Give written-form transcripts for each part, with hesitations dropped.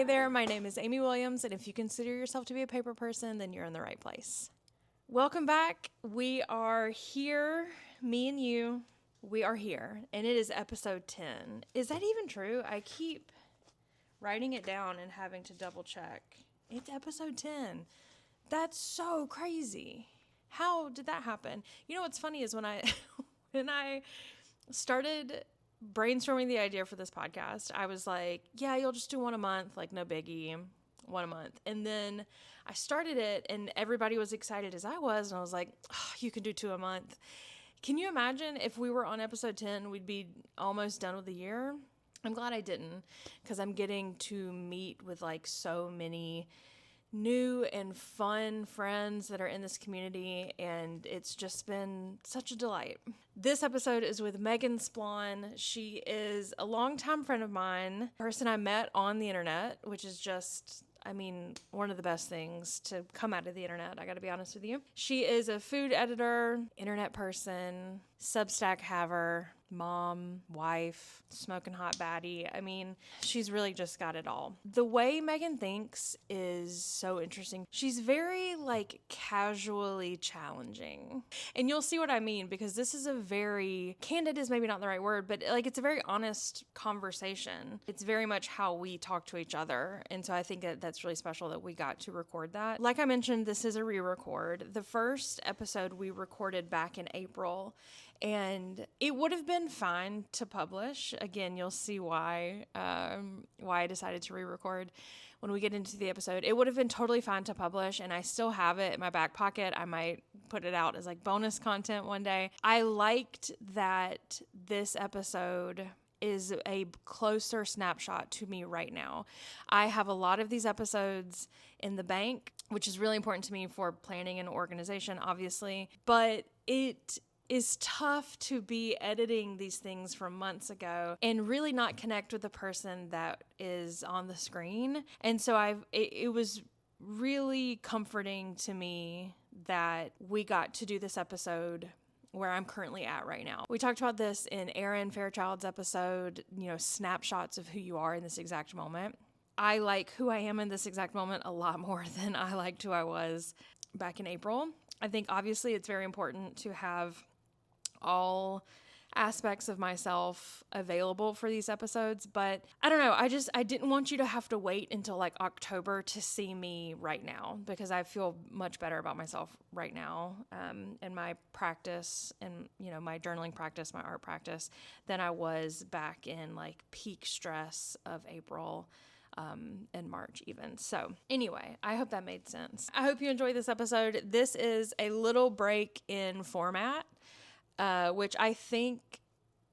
Hey there, my name is Amy Williams, and if you consider yourself to be a paper person, then you're in the right place. Welcome back. We are here, me and you. We are here, and it is episode 10. Is that even true? I keep writing it down and having to double check. It's episode 10. That's so crazy. How did that happen? You know what's funny is when I when I started brainstorming the idea for this podcast, I was like, yeah, you'll just do one a month, like no biggie, one a month. And then I started it and everybody was excited as I was. And I was like, oh, you can do two a month. Can you imagine if we were on episode 10, we'd be almost done with the year? I'm glad I didn't, because I'm getting to meet with like so many new and fun friends that are in this community, and it's just been such a delight. This episode is with Meghan Splawn. She is a longtime friend of mine, a person I met on the internet, which is just, I mean, one of the best things to come out of the internet, I gotta be honest with you. She is a food editor, internet person, Substack haver, mom, wife, smoking hot baddie. I mean, she's really just got it all. The way Meghan thinks is so interesting. She's very like casually challenging. And you'll see what I mean, because this is a very candid is maybe not the right word, but like it's a very honest conversation. It's very much how we talk to each other. And so I think that that's really special that we got to record that. Like I mentioned, this is a re-record. The first episode we recorded back in April, and it would have been fine to publish. Again, you'll see why I decided to re-record when we get into the episode. It would have been totally fine to publish, and I still have it in my back pocket. I might put it out as like bonus content one day. I liked that this episode is a closer snapshot to me right now. I have a lot of these episodes in the bank, which is really important to me for planning and organization, obviously, but it is tough to be editing these things from months ago and really not connect with the person that is on the screen. And so it was really comforting to me that we got to do this episode where I'm currently at right now. We talked about this in Erin Fairchild's episode, snapshots of who you are in this exact moment. I like who I am in this exact moment a lot more than I liked who I was back in April. I think obviously it's very important to have all aspects of myself available for these episodes, but I don't know. I didn't want you to have to wait until like October to see me right now, because I feel much better about myself right now, and my practice and, my journaling practice, my art practice, than I was back in like peak stress of April in March even. So anyway, I hope that made sense. I hope you enjoyed this episode. This is a little break in format, which I think,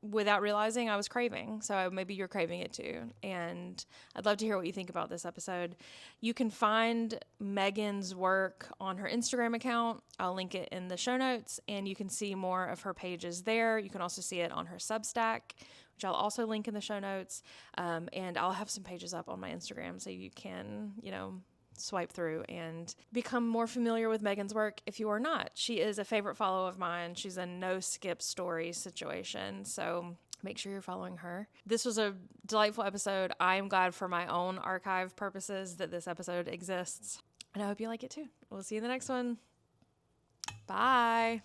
without realizing, I was craving. So maybe you're craving it too. And I'd love to hear what you think about this episode. You can find Meghan's work on her Instagram account. I'll link it in the show notes, and you can see more of her pages there. You can also see it on her Substack, which I'll also link in the show notes. And I'll have some pages up on my Instagram so you can, swipe through and become more familiar with Meghan's work if you are not. She is a favorite follow of mine. She's a no skip story situation. So make sure you're following her. This was a delightful episode. I am glad for my own archive purposes that this episode exists. And I hope you like it too. We'll see you in the next one. Bye.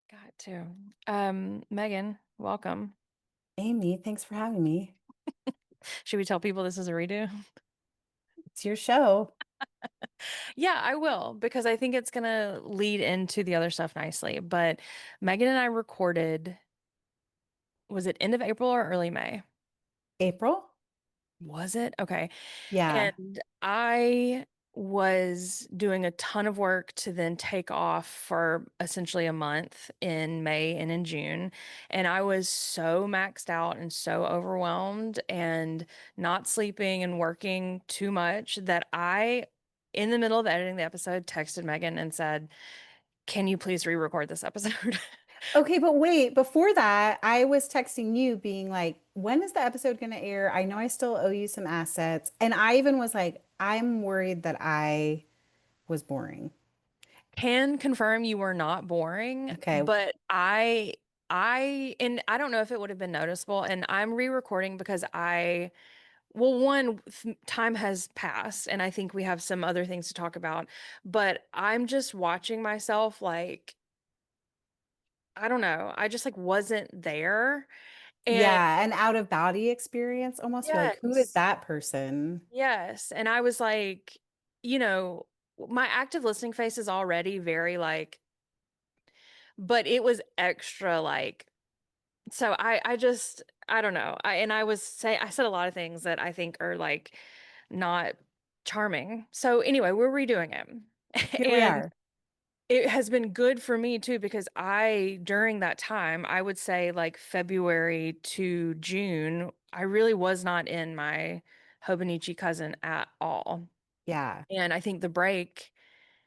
Got to. Meghan, welcome. Amy, thanks for having me. Should we tell people this is a redo? It's your show. Yeah, I will, because I think it's going to lead into the other stuff nicely. But Meghan and I recorded, was it end of April or early May? April? Was it? Okay. Yeah. And I was doing a ton of work to then take off for essentially a month in May and in June. And I was so maxed out and so overwhelmed and not sleeping and working too much that in the middle of editing the episode, texted Meghan and said, can you please re-record this episode? Okay, but wait, before that, I was texting you being like, when is the episode going to air? I know I still owe you some assets. And I even was like, I'm worried that I was boring. Can confirm you were not boring, Okay. but and I don't know if it would have been noticeable, and I'm re-recording because I well, one, time has passed, and I think we have some other things to talk about, but I'm just watching myself like, I don't know, I just, like, wasn't there, and Yeah, an out of body experience almost. You're like, who is yes, that person? yes, and I was like, you know, my active listening face is already very, like, but it was extra, like, so I just I don't know. I said a lot of things that I think are, like, not charming. So, anyway, we're redoing it. Here we And are. it has been good for me too because during that time, I would say, like, February to June, I really was not in my Hobonichi cousin at all. Yeah. And I think the break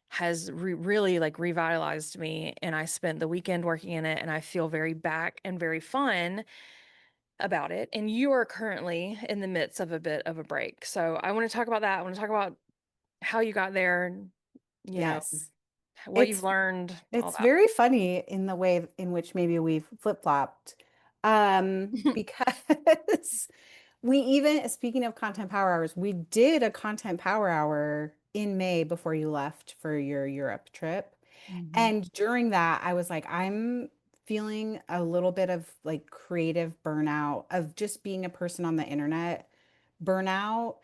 has really, like, revitalized me, and I spent the weekend working in it, and I feel very back and very fun about it. And you are currently in the midst of a bit of a break. So I want to talk about that. I want to talk about how you got there and, you know, Yes. what you've It's learned, all it's that. very funny in the way in which maybe we've flip-flopped. Because we even, speaking of content power hours, we did a content power hour in May before you left for your Europe trip. Mhm. And during that, I was like, I'm feeling a little bit of like creative burnout of just being a person on the internet burnout.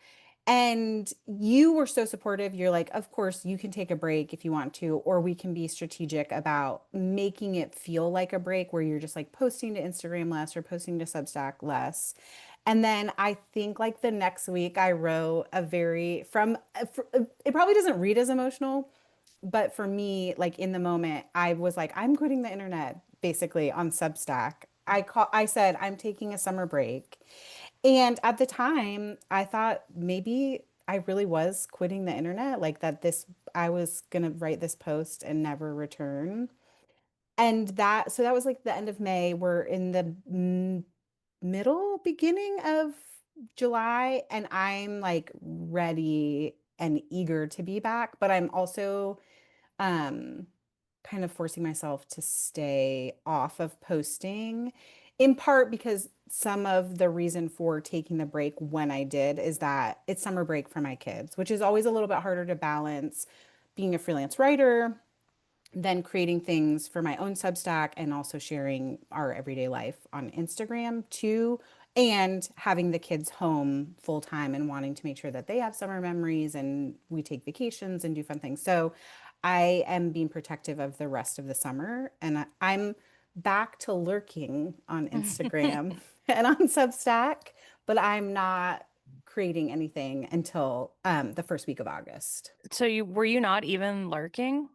And you were so supportive. You're like, of course, you can take a break if you want to, or we can be strategic about making it feel like a break where you're just like posting to Instagram less or posting to Substack less. And then I think like the next week I wrote a very it probably doesn't read as emotional, but for me, like in the moment, I was like, I'm quitting the internet basically on Substack. I said I'm taking a summer break. And at the time, I thought maybe I really was quitting the internet, like that this I was gonna write this post and never return. And that was like the end of May. We're in the middle, beginning of July, and I'm like ready and eager to be back, but I'm also um kind of forcing myself to stay off of posting, in part because some of the reason for taking the break when I did is that it's summer break for my kids, which is always a little bit harder to balance being a freelance writer, then creating things for my own Substack and also sharing our everyday life on Instagram too, and having the kids home full time and wanting to make sure that they have summer memories and we take vacations and do fun things. So I am being protective of the rest of the summer, and I'm back to lurking on Instagram and on Substack, but I'm not creating anything until the first week of August. So were you not even lurking?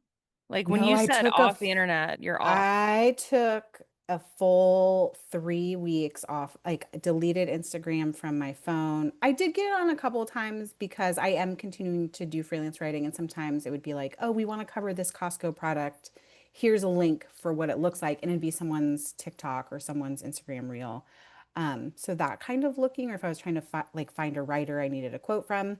Like, when No, you said off the internet, you're off. I took a full 3 weeks off, like deleted Instagram from my phone. I did get on a couple of times because I am continuing to do freelance writing, and sometimes it would be like, oh, we want to cover this Costco product. Here's a link for what it looks like, and it'd be someone's TikTok or someone's Instagram reel. So that kind of looking, or if I was trying to find a writer I needed a quote from,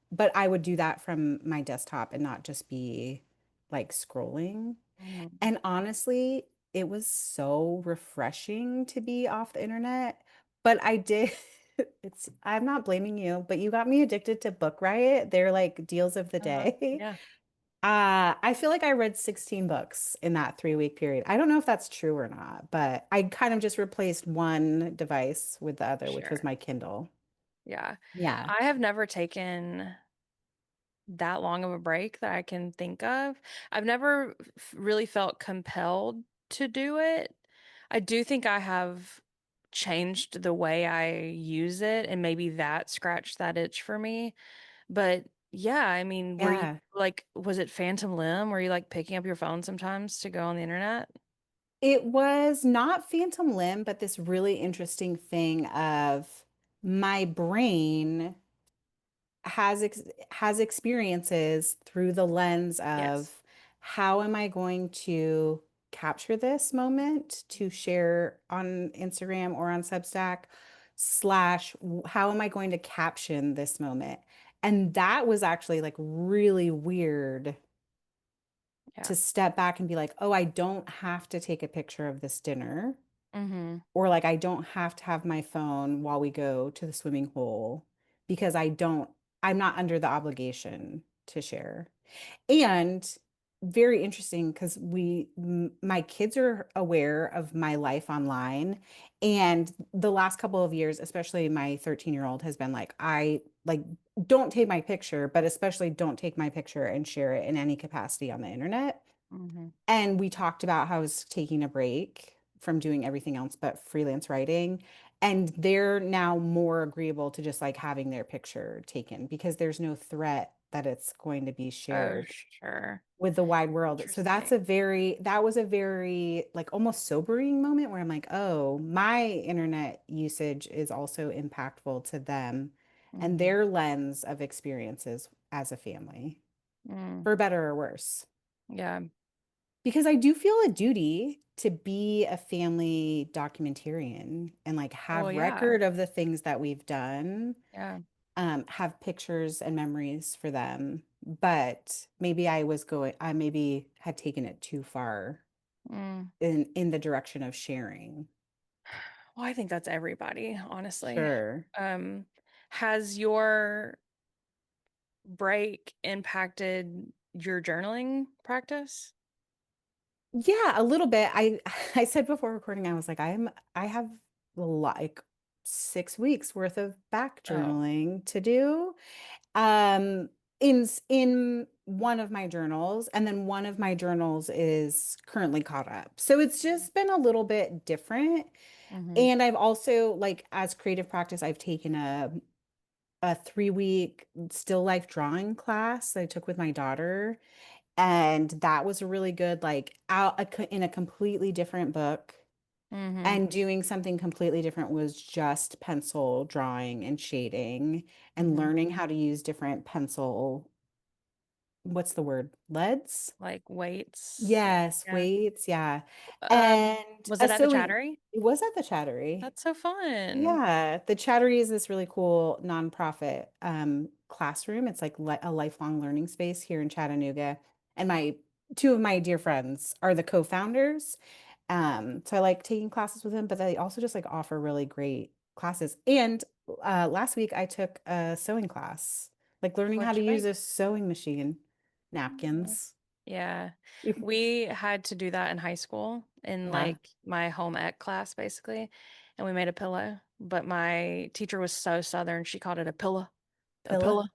but I would do that from my desktop and not just be like scrolling. Mhm. And honestly, it was so refreshing to be off the internet. But I did, I'm not blaming you, but you got me addicted to Book Riot. They're like deals of the Uh-huh. day. Yeah, I feel like I read 16 books in that 3 week period. I don't know if that's true or not, but I kind of just replaced one device with the other, which was sure. my Kindle. Yeah. Yeah. I have never taken that long of a break that I can think of. I've never really felt compelled to do it. I do think I have changed the way I use it, and maybe that scratched that itch for me. But yeah, I mean, were you Yeah. like, was it Phantom Limb? Were you like picking up your phone sometimes to go on the internet? It was not Phantom Limb, but this really interesting thing of my brain has experiences through the lens Yes. of how am I going to capture this moment to share on Instagram or on Substack, slash how am I going to caption this moment? And that was actually like really weird Yeah. to step back and be like, oh, I don't have to take a picture of this dinner. Mm-hmm. Or like I don't have to have my phone while we go to the swimming hole because I'm not under the obligation to share. And very interesting because my kids are aware of my life online. And the last couple of years, especially my 13-year-old has been like, I like, don't take my picture, but especially don't take my picture and share it in any capacity on the internet. Mm-hmm. And we talked about how I was taking a break from doing everything else but freelance writing. And they're now more agreeable to just like having their picture taken because there's no threat that it's going to be Oh, shared sure. with the wide world. So Interesting. that was a very like almost sobering moment where I'm like, oh, my internet usage is also impactful to them and Mm-hmm. their lens of experiences as a family, Mm. for better or worse. Yeah. Because I do feel a duty to be a family documentarian and like Well, have yeah. record of the things that we've done, Yeah. have pictures and memories for them. But maybe I maybe had taken it too far Mm. in the direction of sharing. Well, I think that's everybody, honestly. Sure. Um, has your break impacted your journaling practice? Yeah, a little bit. I said before recording, I was like, I have like 6 weeks worth of back Oh. journaling to do. Um, in one of my journals, and then one of my journals is currently caught up. So it's just been a little bit different. Mm-hmm. And I've also like as creative practice, I've taken a 3 week still life drawing class that I took with my daughter. And that was a really good, like in a completely different book. Mm-hmm. And doing something completely different was just pencil drawing and shading and Mm-hmm. learning how to use different what's the word? Leads? Like weights. Yes, Yeah. weights, yeah. And Was a it at the sewing, Chattery? it was at the Chattery. That's so fun. Yeah, the Chattery is this really cool nonprofit classroom. It's like li a lifelong learning space here in Chattanooga. And my two of my dear friends are the co-founders. So I like taking classes with them, but they also just like offer really great classes. And last week I took a sewing class, like learning how What'd to you use make? a sewing machine, Mhm. napkins. Yeah. We had to do that in high school in Yeah, like my home ec class, basically. And we made a pillow. But my teacher was so Southern, she called it a pillow, pillow.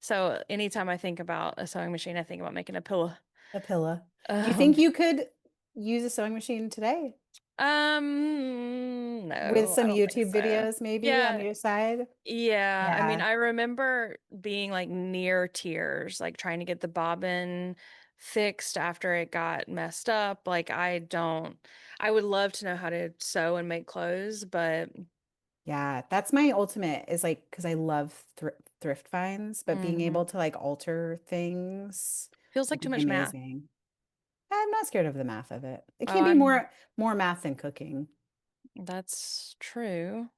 So anytime I think about a sewing machine, I think about making a pillow. a pillow. Do you think Um, you could use a sewing machine today with no, I some don't think YouTube so. videos maybe on Yeah, your side? yeah. I mean, Yeah. I remember being like near tears, like trying to get the bobbin fixed after it got messed up. Like, I would love to know how to sew and make clothes, but Yeah, that's my ultimate is like because I love thrift finds, but being mhm. able to like alter things Feels like would too be much math. amazing. I'm not scared of the math of it. It Oh, can be more math than cooking. that's true.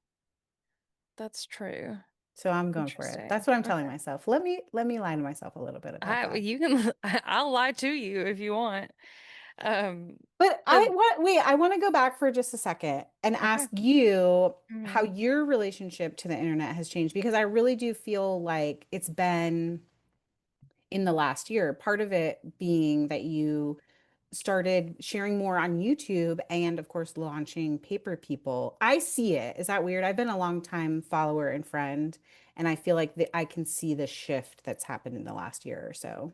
That's true. So I'm going for it. That's Interesting. what I'm telling Okay. myself. Let me lie to myself a little bit about that. You can, I'll lie to you if you want. Um, But so, I want to go back for just a second and okay. ask you how Mhm. your relationship to the internet has changed because I really do feel like it's been in the last year. Part of it being that you started sharing more on YouTube and, of course, launching Paper People. I see it. Is that weird? I've been a long time follower and friend, and I feel like I can see the shift that's happened in the last year or so.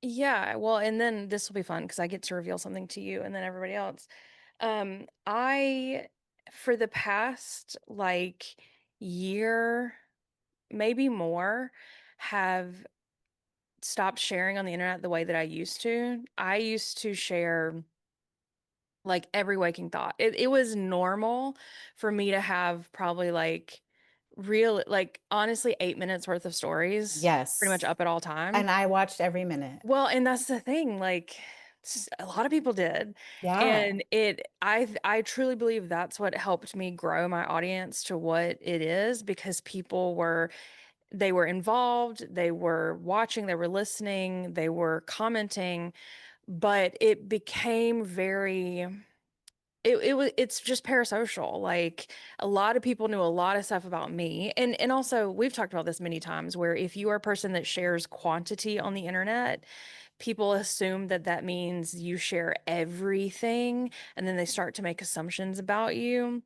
Yeah, well, and then this will be fun because I get to reveal something to you and then everybody else. I, for the past like year, maybe more, have stopped sharing on the internet the way that I used to. I used to share like every waking thought. It was normal for me to have probably like real, like honestly, 8 minutes worth of stories pretty much Yes. up at all times. And I watched every minute. Well, and that's the thing, like a lot of people did. Yeah. And I truly believe that's what helped me grow my audience to what it is because they were involved, they were watching, they were listening, they were commenting, but it's just parasocial. Like a lot of people knew a lot of stuff about me. And also we've talked about this many times where if you are a person that shares quantity on the internet, people assume that that means you share everything and then they start to make assumptions about you.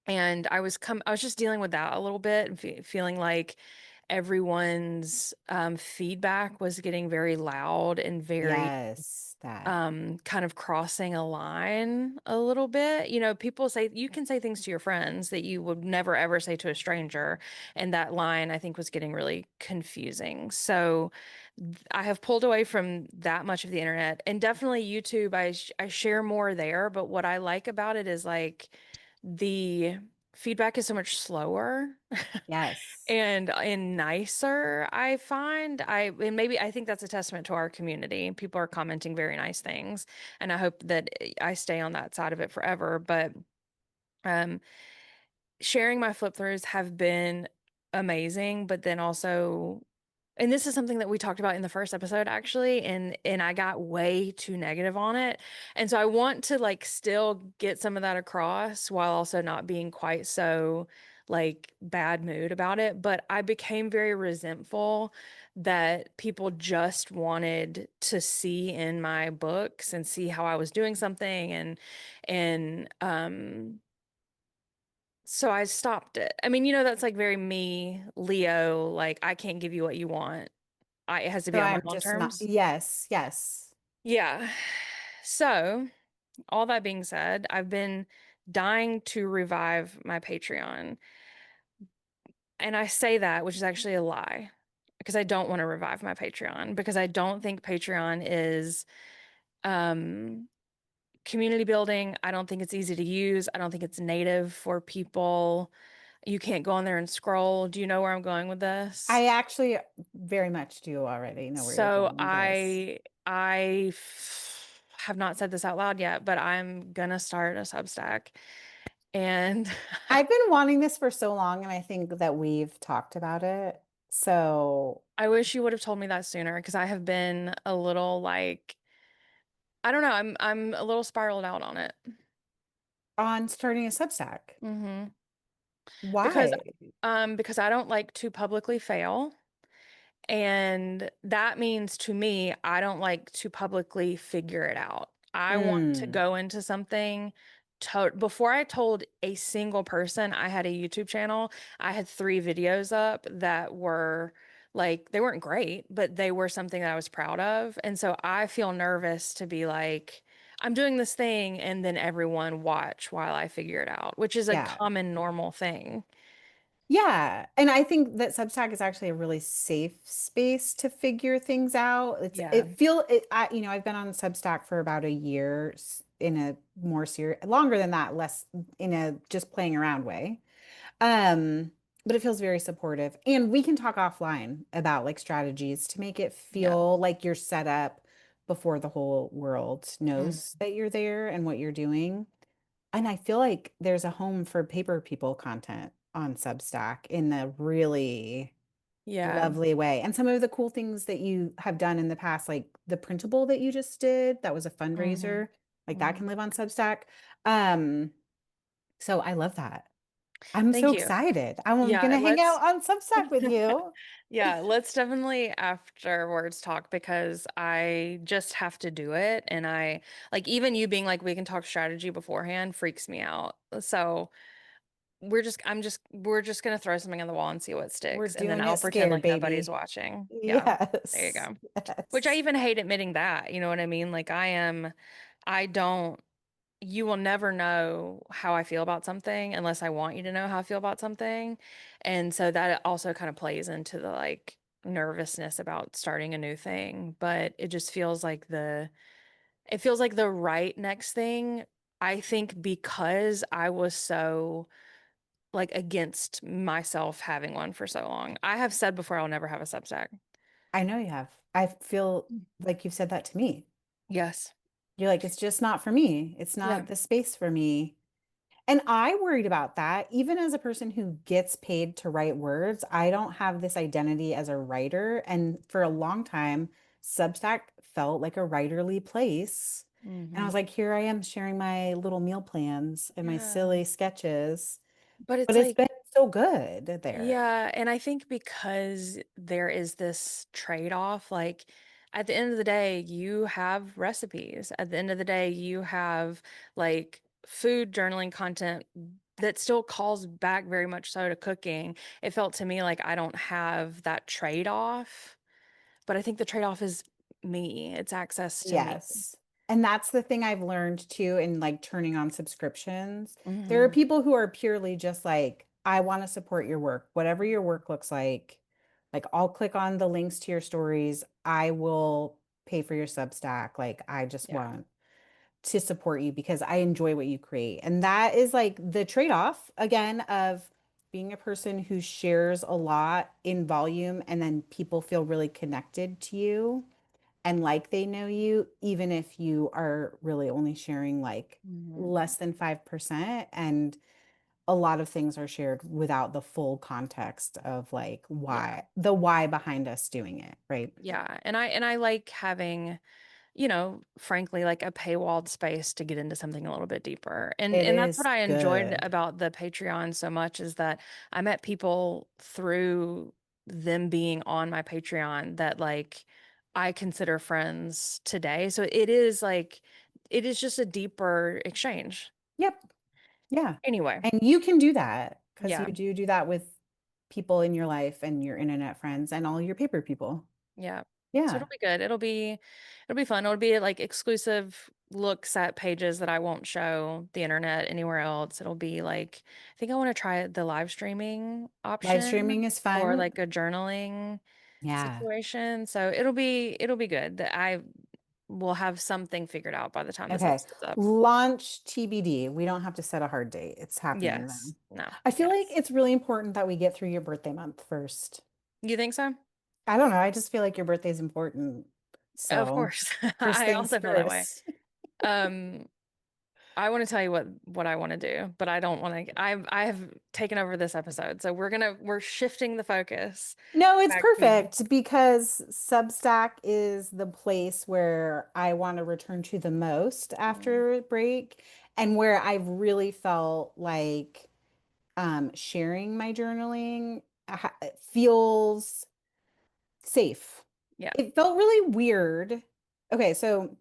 And I was just dealing with that a little bit and feeling like everyone's feedback was getting very loud and very Yes, that. kind of crossing a line a little bit. You know, people say you can say things to your friends that you would never ever say to a stranger, and that line I think was getting really confusing. So I have pulled away from that much of the internet, and definitely YouTube. I share more there, but what I like about it is like the feedback is so much slower Yes. and nicer, I find. And maybe I think that's a testament to our community. People are commenting very nice things, and I hope that I stay on that side of it forever. But um sharing my flip throughs have been amazing, but then also, and this is something that we talked about in the first episode actually, and I got way too negative on it. And so I want to like still get some of that across while also not being quite so like bad mood about it, but I became very resentful that people just wanted to see in my books and see how I was doing something and so I stopped it. I mean, that's like very me, Leo, like I can't give you what you want. It has to So be on my I'm own just not, terms. yes, yes. Yeah. So, all that being said, I've been dying to revive my Patreon. And I say that, which is actually a lie, because I don't want to revive my Patreon because I don't think Patreon is um community building. I don't think it's easy to use. I don't think it's native for people. You can't go on there and scroll. Do you know where I'm going with this? I actually very much do already know where you're So going with this. have not said this out loud yet, but I'm gonna start a Substack. And I've been wanting this for so long, and I think that we've talked about it. So I wish you would have told me that sooner because I have been a little like I don't know, I'm a little spiraled out on it. on starting a Substack. hmm Because Why? because I don't like to publicly fail. And that means to me, I don't like to publicly figure it out. I want to Mm, go into something before I told a single person I had a YouTube channel, I had 3 videos up that were like, they weren't great, but they were something that I was proud of. And so I feel nervous to be like, I'm doing this thing and then everyone watch while I figure it out, which is a yeah. common normal thing. Yeah. And I think that Substack is actually a really safe space to figure things out. Yeah. I've been on Substack for about a year in a more serious, longer than that, less in a just playing around way. Um, but it feels very supportive. And we can talk offline about like strategies to make it Yeah. feel like you're set up before the whole world Mm. knows that you're there and what you're doing. And I feel like there's a home for paper people content on Substack in a really Yeah. lovely way. And some of the cool things that you have done in the past, like the printable that you just did, that was a hmm fundraiser, like that hmm can live on Substack. Um, so I love that. I'm so Thank you. excited. I'm Yeah, gonna hang let's out on Substack with you. yeah, let's definitely afterwards talk because I just have to do it and I like even you being like we can talk strategy beforehand freaks me out. So we're just gonna throw something on the wall and see what We're sticks and then doing I'll it pretend scared, like nobody's baby. watching. Yeah. There you Yes. go. Which I Yes. even hate admitting that, you know what I mean? Like I don't you will never know how I feel about something unless I want you to know how I feel about something. And so that also kind of plays into the like nervousness about starting a new thing, but it just it feels like the right next thing. I think because I was so like against myself having one for so long. I have said before I'll never have a Substack. I know you have. I feel like you've said that to me. Yes. You're like, it's just not for me. It's Yeah. not the space for me. And I worried about that. Even as a person who gets paid to write words, I don't have this identity as a writer. And for a long time, Substack felt like a writerly place. And I Hmm. was like, here I am sharing my little meal plans and my Yeah. silly sketches, But but it's it's like, been so good there. yeah, and I think because there is this trade-off, like at the end of the day, you have recipes. At the end of the day, you have like food journaling content that still calls back very much so to cooking. It felt to me like I don't have that trade-off, but I think the trade-off is me. It's access to me. Yes. And that's the thing I've learned too in like turning on subscriptions. There are Hmm. people who are purely just like, I want to support your work, whatever your work looks like. Like, I'll click on the links to your stories. I will pay for your Substack. Like, I just Yeah. want to support you because I enjoy what you create. And that is like the trade-off again of being a person who shares a lot in volume and then people feel really connected to you and like they know you, even if you are really only sharing like Hmm. less than 5%. And a lot of things are shared without the full context of like Yeah. the why behind us doing it, right? Yeah. And I like having, you know, frankly, like a paywalled space to get into something a little bit deeper. It And that's what is I enjoyed good. about the Patreon so much is that I met people through them being on my Patreon that like I consider friends today. So it is like it is just a deeper exchange. Yep. Yeah. Anyway, And you can do that because you yeah. do that with people in your life and your internet friends and all your paper people. Yeah. So Yeah. it'll be good. It'll be fun. It'll be like exclusive looks at pages that I won't show the internet anywhere else. It'll be like I think I want to try the live streaming Live option streaming is for fun. like a journaling Yeah. situation. So it'll be good. That I will have something figured out by the time this Okay. episode's up. Launch TBD. We don't have to set a hard date. It's happening Yes. then. No. I feel like Yes. it's really important that we get through your birthday month first. You think so? I don't know. I just feel like your birthday is important. Of So, course. first I things also feel that way. first. Um I want to tell you what I want to do, but I don't want to. I have taken over this episode, so we're shifting the focus No, it's back to. perfect because Substack is the place where I want to return to the most Mm, after a break and where I've really felt like sharing my journaling feels safe. yeah. It felt really weird. Okay, so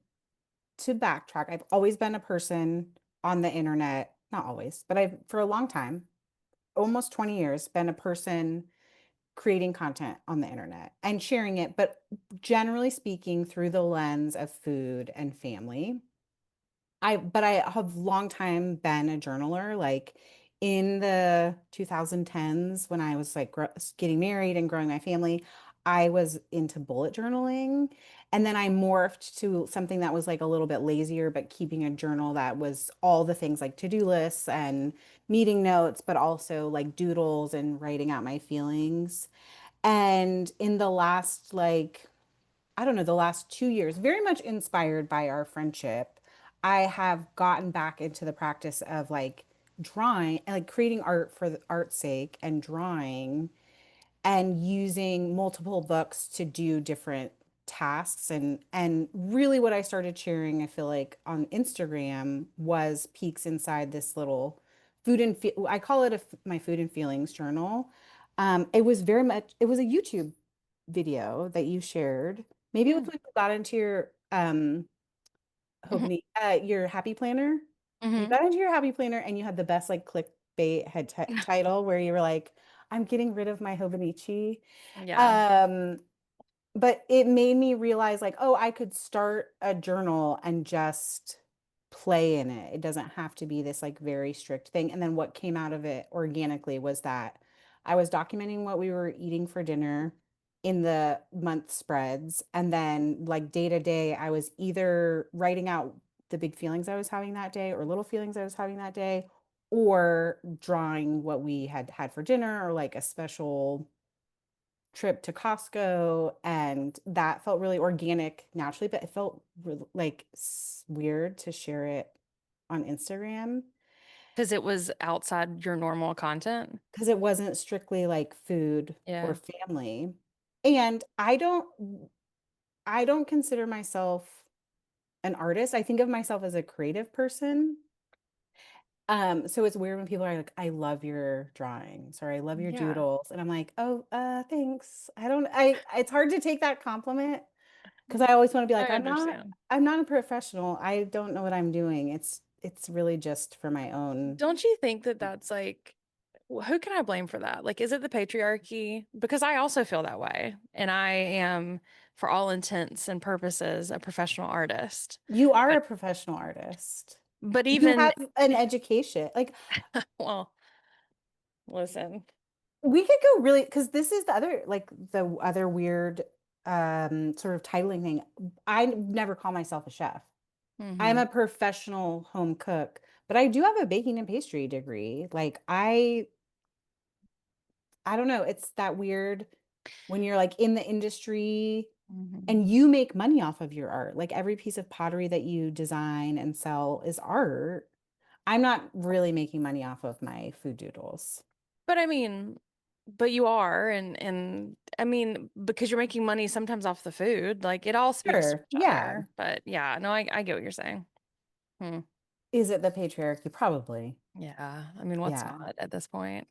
to backtrack, I've always been a person on the internet, not always, but I've for a long time, almost 20 years, been a person creating content on the internet and sharing it, but generally speaking through the lens of food and family. But I have long time been a journaler, like in the 2010s when I was like getting married and growing my family, I was into bullet journaling. And then I morphed to something that was like a little bit lazier, but keeping a journal that was all the things like to-do lists and meeting notes, but also like doodles and writing out my feelings. And in the last like I don't know, the last 2 years, very much inspired by our friendship, I have gotten back into the practice of like drawing and like creating art for the art's sake and drawing and using multiple books to do different tasks and really what I started sharing I feel like on Instagram was peeks inside this little food and I call it my food and feelings journal. It was very much it was a YouTube video that you shared. Maybe it was Mm. when you got into your your happy planner. You Hmm. got into your happy planner and you had the best like clickbait head title where you were like, I'm getting rid of my Hobonichi. Yeah. Um, but it made me realize like, oh, I could start a journal and just play in it. It doesn't have to be this like very strict thing. And then what came out of it organically was that I was documenting what we were eating for dinner in the month spreads. And then like day to day, I was either writing out the big feelings I was having that day or little feelings I was having that day, or drawing what we had had for dinner or like a special trip to Costco, and that felt really organic naturally, but it felt like weird to share it on Instagram Because it was outside your normal content. because it wasn't strictly like food or Yeah. family. And I don't consider myself an artist. I think of myself as a creative person. So it's weird when people are like, I love your drawings or I love your Yeah, doodles. And I'm like, oh, thanks. It's hard to take that compliment because I always want to be like, I understand. I'm not a professional. I don't know what I'm doing. It's really just for my own. Don't you think that that's like, who can I blame for that? Like, is it the patriarchy? Because I also feel that way. And I am, for all intents and purposes, a professional artist. You are But, a professional artist. but You even, have an education. Like well, listen. we could go really because this is the other weird sort of titling thing. I never call myself a chef. I'm Hmm. a professional home cook, but I do have a baking and pastry degree. Like I don't know, it's that weird when you're like in the industry Hmm. and you make money off of your art. Like every piece of pottery that you design and sell is art. I'm not really making money off of my food doodles. But I mean, but you are, and I mean, because you're making money sometimes off the food, like it all speaks to Sure. each Yeah. other. But yeah, no, I get what you're saying. Hmm. Is it the patriarchy? Probably. Yeah, I mean, what's Yeah. not at this point?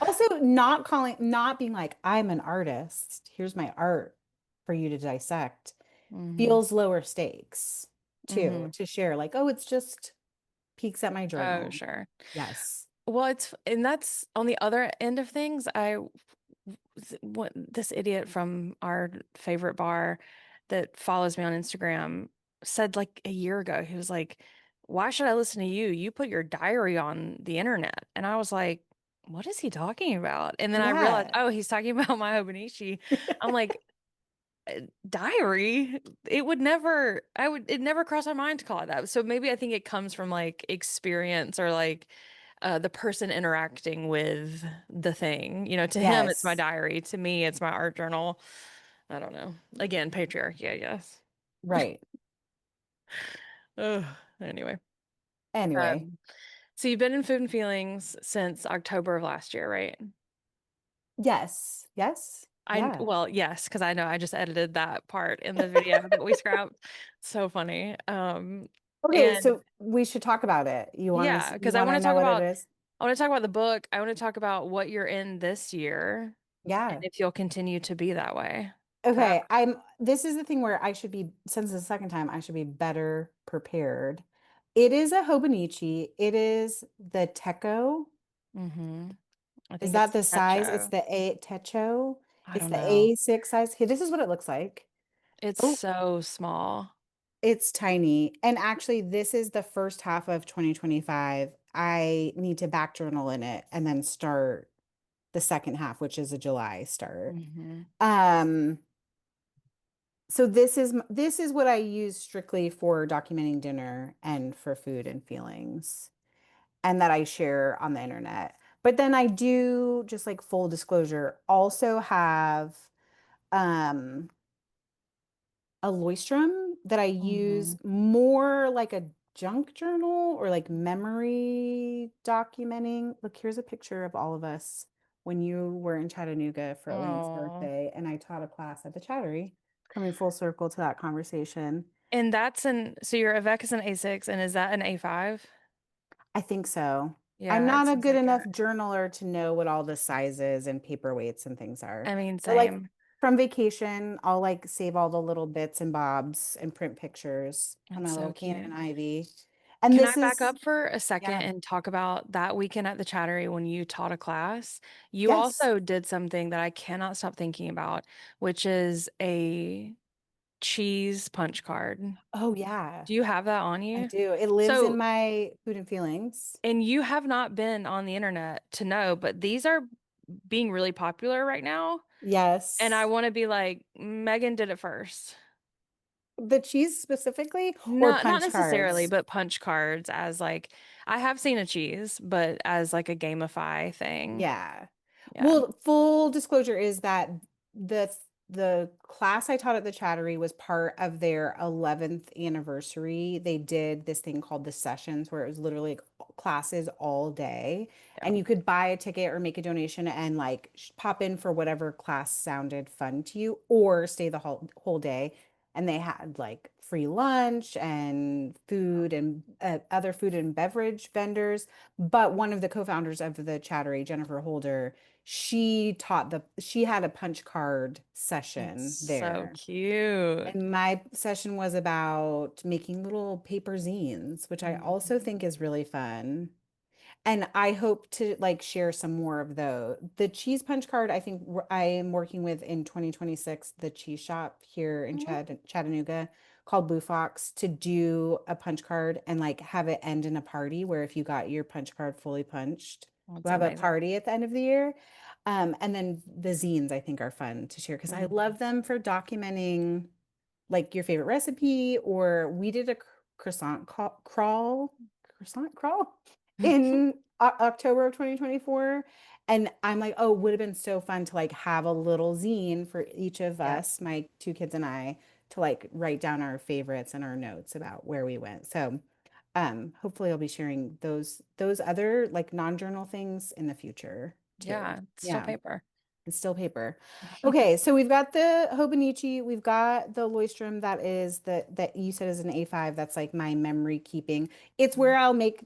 Also, not being like, I'm an artist. Here's my art for you to dissect. Hmm. Feels lower stakes too, Hmm. to share. Like, oh, it's just peeks at my Oh, journal. sure. Yes. Well, and that's on the other end of things. What this idiot from our favorite bar that follows me on Instagram said like a year ago. He was like, "Why should I listen to you? You put your diary on the internet." And I was like, "What is he talking about?" And then I realized, Yeah. oh, he's talking about my Hobonichi. I'm like, diary? It never crossed my mind to call it that. So maybe I think it comes from like experience or like the person interacting with the thing. You know, to him, it's my Yes. diary. To me, it's my art journal. I don't know. Again, patriarchy, I guess. Right. Ugh. Anyway, Anyway. um, so you've been in Food and Feelings since October of last year, right? Yes. Yes. Yeah. Well, yes, because I know I just edited that part in the video that we scrapped. So funny. Okay, And so we should talk about it. yeah, You because want to know what it is? I want to talk about the book. I want to talk about what you're in this year and Yeah. if you'll continue to be that way. 'Cause Okay, this is the thing where I should be, since it's the second time, I should be better prepared. It is a Hobonichi. It is the Techo. I Is think it's that the size? It's Techo. the A Techo. I It's don't the know. A6 size. Here, this is what it looks like. It's Oh, so small. it's tiny. And actually, this is the first half of 2025. I need to back journal in it and then start the second half, which is a July start. Hmm. Um, so this is what I use strictly for documenting dinner and for food and feelings, and that I share on the internet. But then I do, just like full disclosure, also have um a Leuchtturm that I use Hmm. more like a junk journal or like memory documenting. Look, here's a picture of all of us when you were in Chattanooga for Elaine's Oh. birthday, and I taught a class at the Chattery, coming full circle to that conversation. And so your Avec is an A6 and is that an A5? I think so. I'm Yeah, it not a seems good like enough it. journaler to know what all the sizes and paperweights and things I are. mean, But like same. from vacation, I'll like save all the little bits and bobs and print pictures on It's my so little Canon cute. Ivy. And Can I this back is, up for a second yeah, and talk about that weekend at the Chattery when you taught a class? You yes. also did something that I cannot stop thinking about, which is a cheese punch card. Oh, yeah, Do you have that on I you? do. It lives in So, my food and feelings. and you have not been on the internet to know, but these are being really popular right now. And I Yes. want to be like, Megan did it first. The cheese specifically or No, not punch necessarily, cards? but punch cards as like I have seen a cheese, but as like a gamify thing. Yeah. Yeah. Well, full disclosure is that the the class I taught at the Chattery was part of their 11th anniversary. They did this thing called the sessions where it was literally like classes all day, Yeah. and you could buy a ticket or make a donation and like pop in for whatever class sounded fun to you or stay the whole day. and they had like free lunch and food and other food and beverage vendors. But one of the co-founders of the Chattery, Jennifer Holder, she had a punch card It's session so there. cute. And my session was about making little paper zines, which I also think is really fun. And I hope to like share some more of those. The cheese punch card, I think I am working with in 2026, the cheese shop here in Mhm. Chattanooga called Blue Fox to do a punch card and like have it end in a party where if you got your punch card fully punched, That's we'll have a amazing. party at the end of the year. And then the zines I think are fun to share because I Mhm. love them for documenting like your favorite recipe, or we did a croissant crawl in October of 2024. And I'm like, oh, would have been so fun to like have a little zine for each of Yeah. us, my two kids and I, to like write down our favorites and our notes about where we went. So hopefully I'll be sharing those other like non-journal things in the future too. Yeah. It's still Yeah. paper. It's still paper. Okay, so we've got the Hobonichi, we've got the Leuchtturm that is that you said is an A5. That's like my memory keeping. It's Mhm.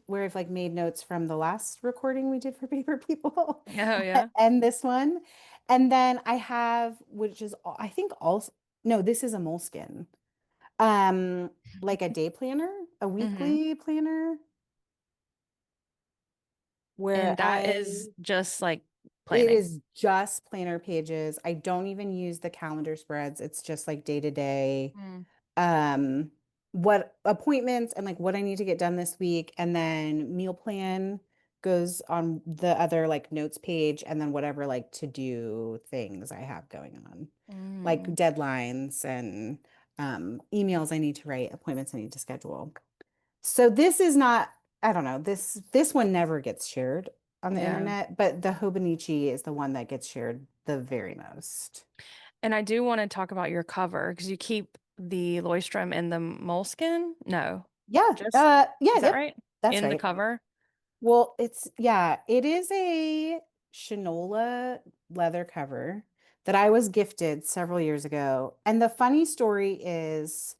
where I've like made notes from the last recording we did for Paper People Oh, yeah. and this one. And then I have, which is I think also no, this is a Moleskin. Um, like a day planner, a Hmm. weekly planner where And that is just like it planning. is just planner pages. I don't even use the calendar spreads. It's just like day to day, Mm. um, what appointments and like what I need to get done this week. And then meal plan goes on the other like notes page, and then whatever like to do things I have going on, like Mm. deadlines and emails I need to write, appointments I need to schedule. So this is not, I don't know, this one never gets shared on the Yeah. internet, but the Hobonichi is the one that gets shared the very most. And I do want to talk about your cover because you keep the Leuchtturm in the moleskin. No, Yeah, just, yeah, is that yep, right? that's In the right. cover? Well, it is a Shinola leather cover that I was gifted several years ago. And the funny story is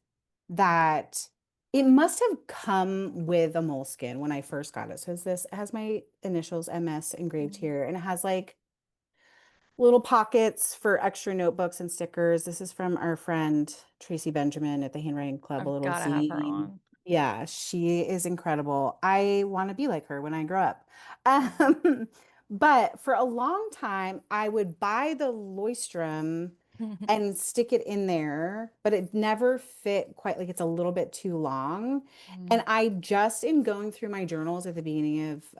that it must have come with a moleskin when I first got it. So it has my initials MS engraved Mm. here, and it has like little pockets for extra notebooks and stickers. This is from our friend Tracy Benjamin at the Handwriting Club, a I've little got to have her zine. on. Yeah, she is incredible. I want to be like her when I grow up. Mhm. But for a long time, I would buy the Leuchtturm and stick it in there, but it never fit quite, like it's a little bit too long. And Mm. I just in going through my journals at the beginning of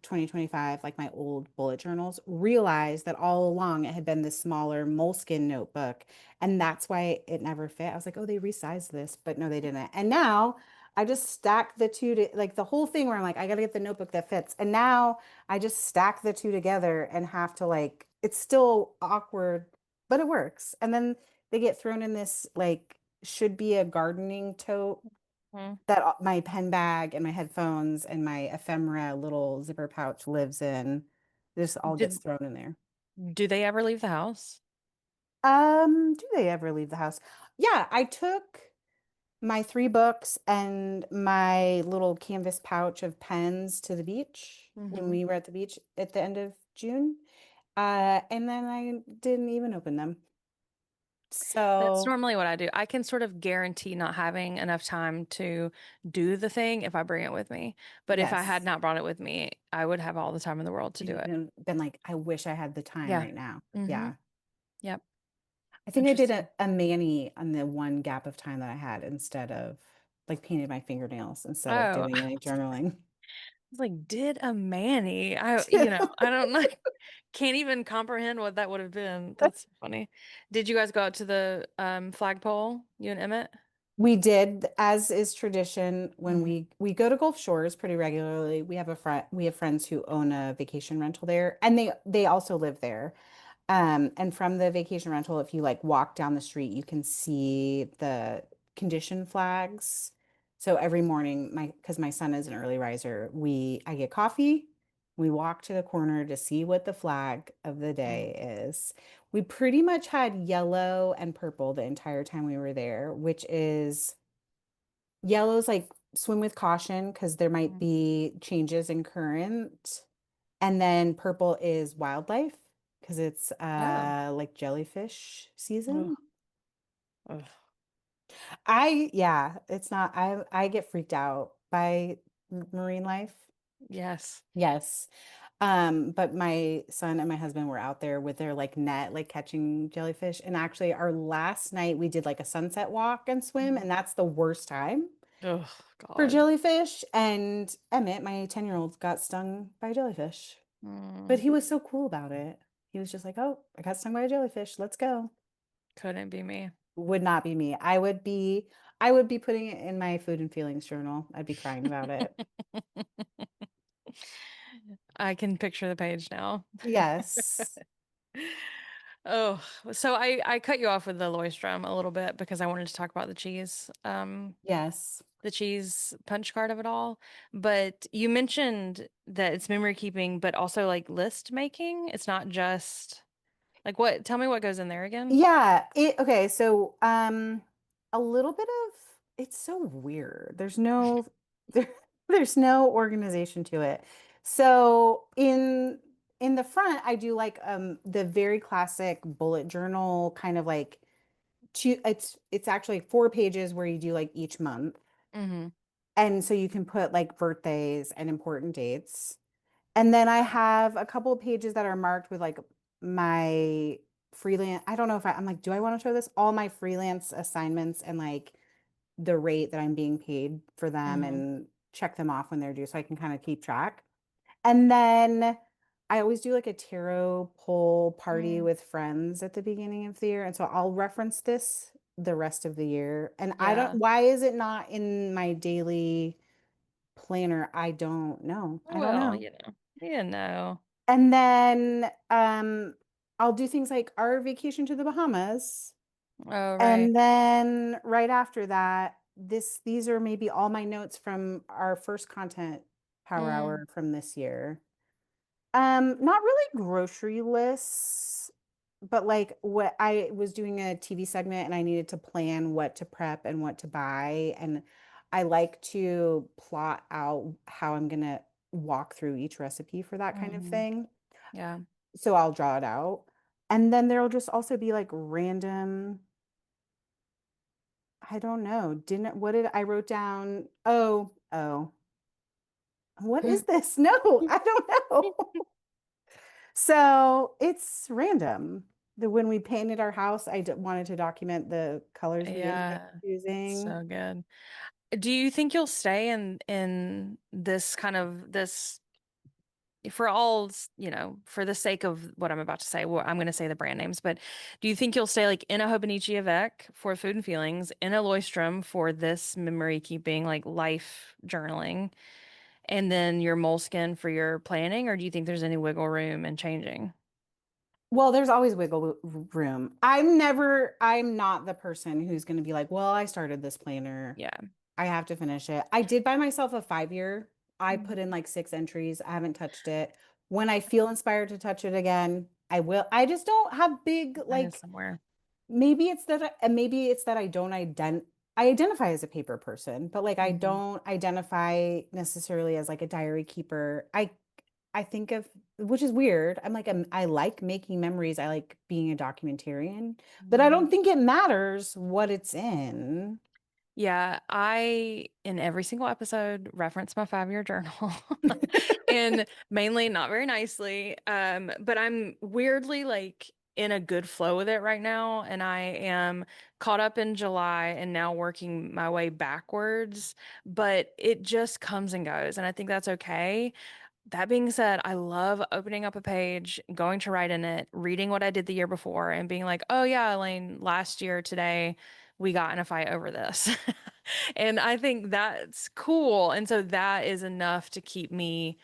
2025, like my old bullet journals, realized that all along it had been this smaller moleskin notebook. And that's why it never fit. I was like, oh, they resized this, but no, they didn't. And now I just stack the two to like the whole thing where I'm like, I got to get the notebook that fits. And now I just stack the two together and have to like, it's still awkward, but it works. And then they get thrown in this like should be a gardening tote Mm. that my pen bag and my headphones and my ephemera little zipper pouch lives in. This all gets Did thrown in there. do they ever leave the house? Do they ever leave the house? Yeah, I took my three books and my little canvas pouch of pens to the beach when Hmm. we were at the beach at the end of June. And then I didn't even open them. That's So, normally what I do. I can sort of guarantee not having enough time to do the thing if I bring it with me. But if I had yes, not brought it with me, I would have all the time in the world to do you've it. been like, I wish I had the time Yeah. right now. Hmm. Yeah. Yep. I think I did Interesting. a mani on the one gap of time that I had instead of like painted my fingernails instead of Oh, doing any journaling. was like, did a Manny? I don't know. Can't even comprehend what that would have been. That's funny. Did you guys go out to the flagpole, you and Emmett? We did, as is tradition, when Mm. we go to Gulf Shores pretty regularly. We have friends who own a vacation rental there, and they also live there. And from the vacation rental, if you like walk down the street, you can see the condition flags. So every morning, my because my son is an early riser, I get coffee We walked to the corner to see what the flag of the Mm. day is. We pretty much had yellow and purple the entire time we were there, which is yellow's like swim with caution because there might Mm. be changes in current. And then purple is wildlife because it's Oh. like jellyfish Ugh. season. Ugh. Yeah, it's not I get freaked out by marine life. Yes. Yes. But my son and my husband were out there with their like net, like catching jellyfish. And actually our last night we did like a sunset walk and swim, Mhm. and that's the worst time Oh for God. jellyfish. And Emmett, my 10-year-old, got stung by a jellyfish. But Mm. he was so cool about it. He was just like, "Oh, I got stung by a jellyfish. Let's go." Couldn't be me. Would not be me. I would be putting it in my food and feelings journal. I'd be crying about it. I can picture the page now. Yes. Oh, so I cut you off with the Loystrom a little bit because I wanted to talk about Yes. the cheese punch card of it all. But you mentioned that it's memory keeping, but also like list making. It's not just like what, tell me what goes in there again. Yeah, okay, so a little bit of it's so weird. There, there's no organization to it. So in the front I do like the very classic bullet journal kind of like two it's actually 4 pages where you do like each month. Mm-hmm. And so you can put like birthdays and important dates. And then I have a couple of pages that are marked with like my freelance. I don't know if I'm like, do I want to show this? All my freelance assignments and like the rate that I'm being paid for them Mm-hmm. and check them off when they're due so I can kind of keep track. And then I always do like a tarot pull party Mm. with friends at the beginning of the year. And so I'll reference this the rest of the year. And Yeah. why is it not in my daily planner? I don't know. I don't Well, know. you know. You know. And then I'll do things like our vacation to the Bahamas. Oh, right. And then right after that, these are maybe all my notes from our first content power Mm. hour from this year. Not really grocery lists, but like what I was doing a TV segment and I needed to plan what to prep and what to buy. And I like to plot out how I'm gonna walk through each recipe for that kind of Mm-hmm. thing. Yeah. So I'll draw it out. And then there'll just also be like random, I don't know, didn't what did I wrote down? Oh, what is this? No, I don't know. So it's random. When we painted our house, wanted to document the colors we ended up Yeah. choosing. So good. Do you think you'll stay in this kind of this for all, for the sake of what I'm about to say, well, I'm going to say the brand names, but do you think you'll stay like in a Hobonichi avec for food and feelings, in a Loistrom for this memory keeping, like life journaling, and then your moleskin for your planning, or do you think there's any wiggle room in changing? Well, there's always wiggle room. I'm not the person who's going to be like, well, I started this planner. Yeah. I have to finish it. I did buy myself a 5 year. I put in Mhm. like 6 entries. I haven't touched it. When I feel inspired to touch it again, I will. I just don't have big, Mine is like, somewhere. maybe it's that I identify as a paper person, but like I Hmm. don't identify necessarily as like a diary keeper. I think of, which is weird. I like making memories. I like being a documentarian, but I don't think it matters what it's in. Yeah, I in every single episode reference my 5-year journal and mainly not very nicely. But I'm weirdly like in a good flow with it right now, and I am caught up in July and now working my way backwards, but it just comes and goes, and I think that's okay. That being said, I love opening up a page, going to write in it, reading what I did the year before, and being like, oh, yeah, Elaine, last year today we got in a fight over this. And I think that's cool. And so that is enough to keep me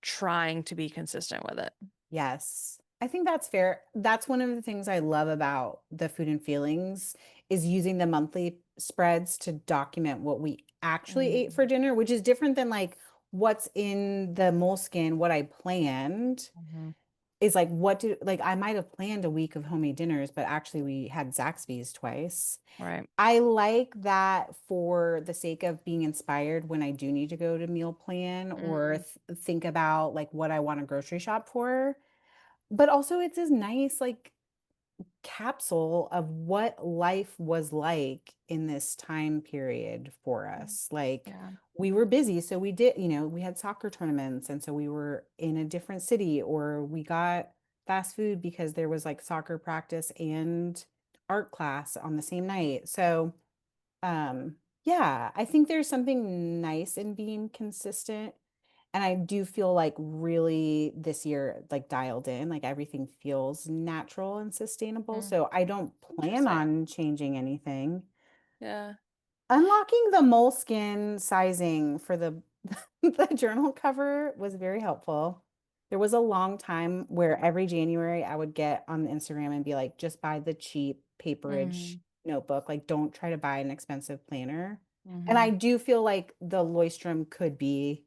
trying to be consistent with it. Yes. I think that's fair. That's one of the things I love about the food and feelings is using the monthly spreads to document what we actually ate for Mhm. dinner, which is different than like what's in the moleskin, what I planned Hmm. is like what did like I might have planned a week of homemade dinners, but actually we had Zaxby's twice. Right. I like that for the sake of being inspired when I do need to go to meal plan or Mm, think about like what I want to grocery shop for. But also it's this nice like capsule of what life was like in this time period for us. Like yeah. we were busy, so we did, we had soccer tournaments, and so we were in a different city, or we got fast food because there was like soccer practice and art class on the same night. So, yeah, I think there's something nice in being consistent. And I do feel like really this year, like dialed in, like everything feels natural and sustainable. Mm, So I don't plan interesting. on changing anything. Yeah. Unlocking the moleskin sizing for the the journal cover was very helpful. There was a long time where every January I would get on the Instagram and be like, just buy the cheap paperage Mm, notebook. Like, don't try to buy an expensive planner. And hmm. I do feel like the Leuchtturm could be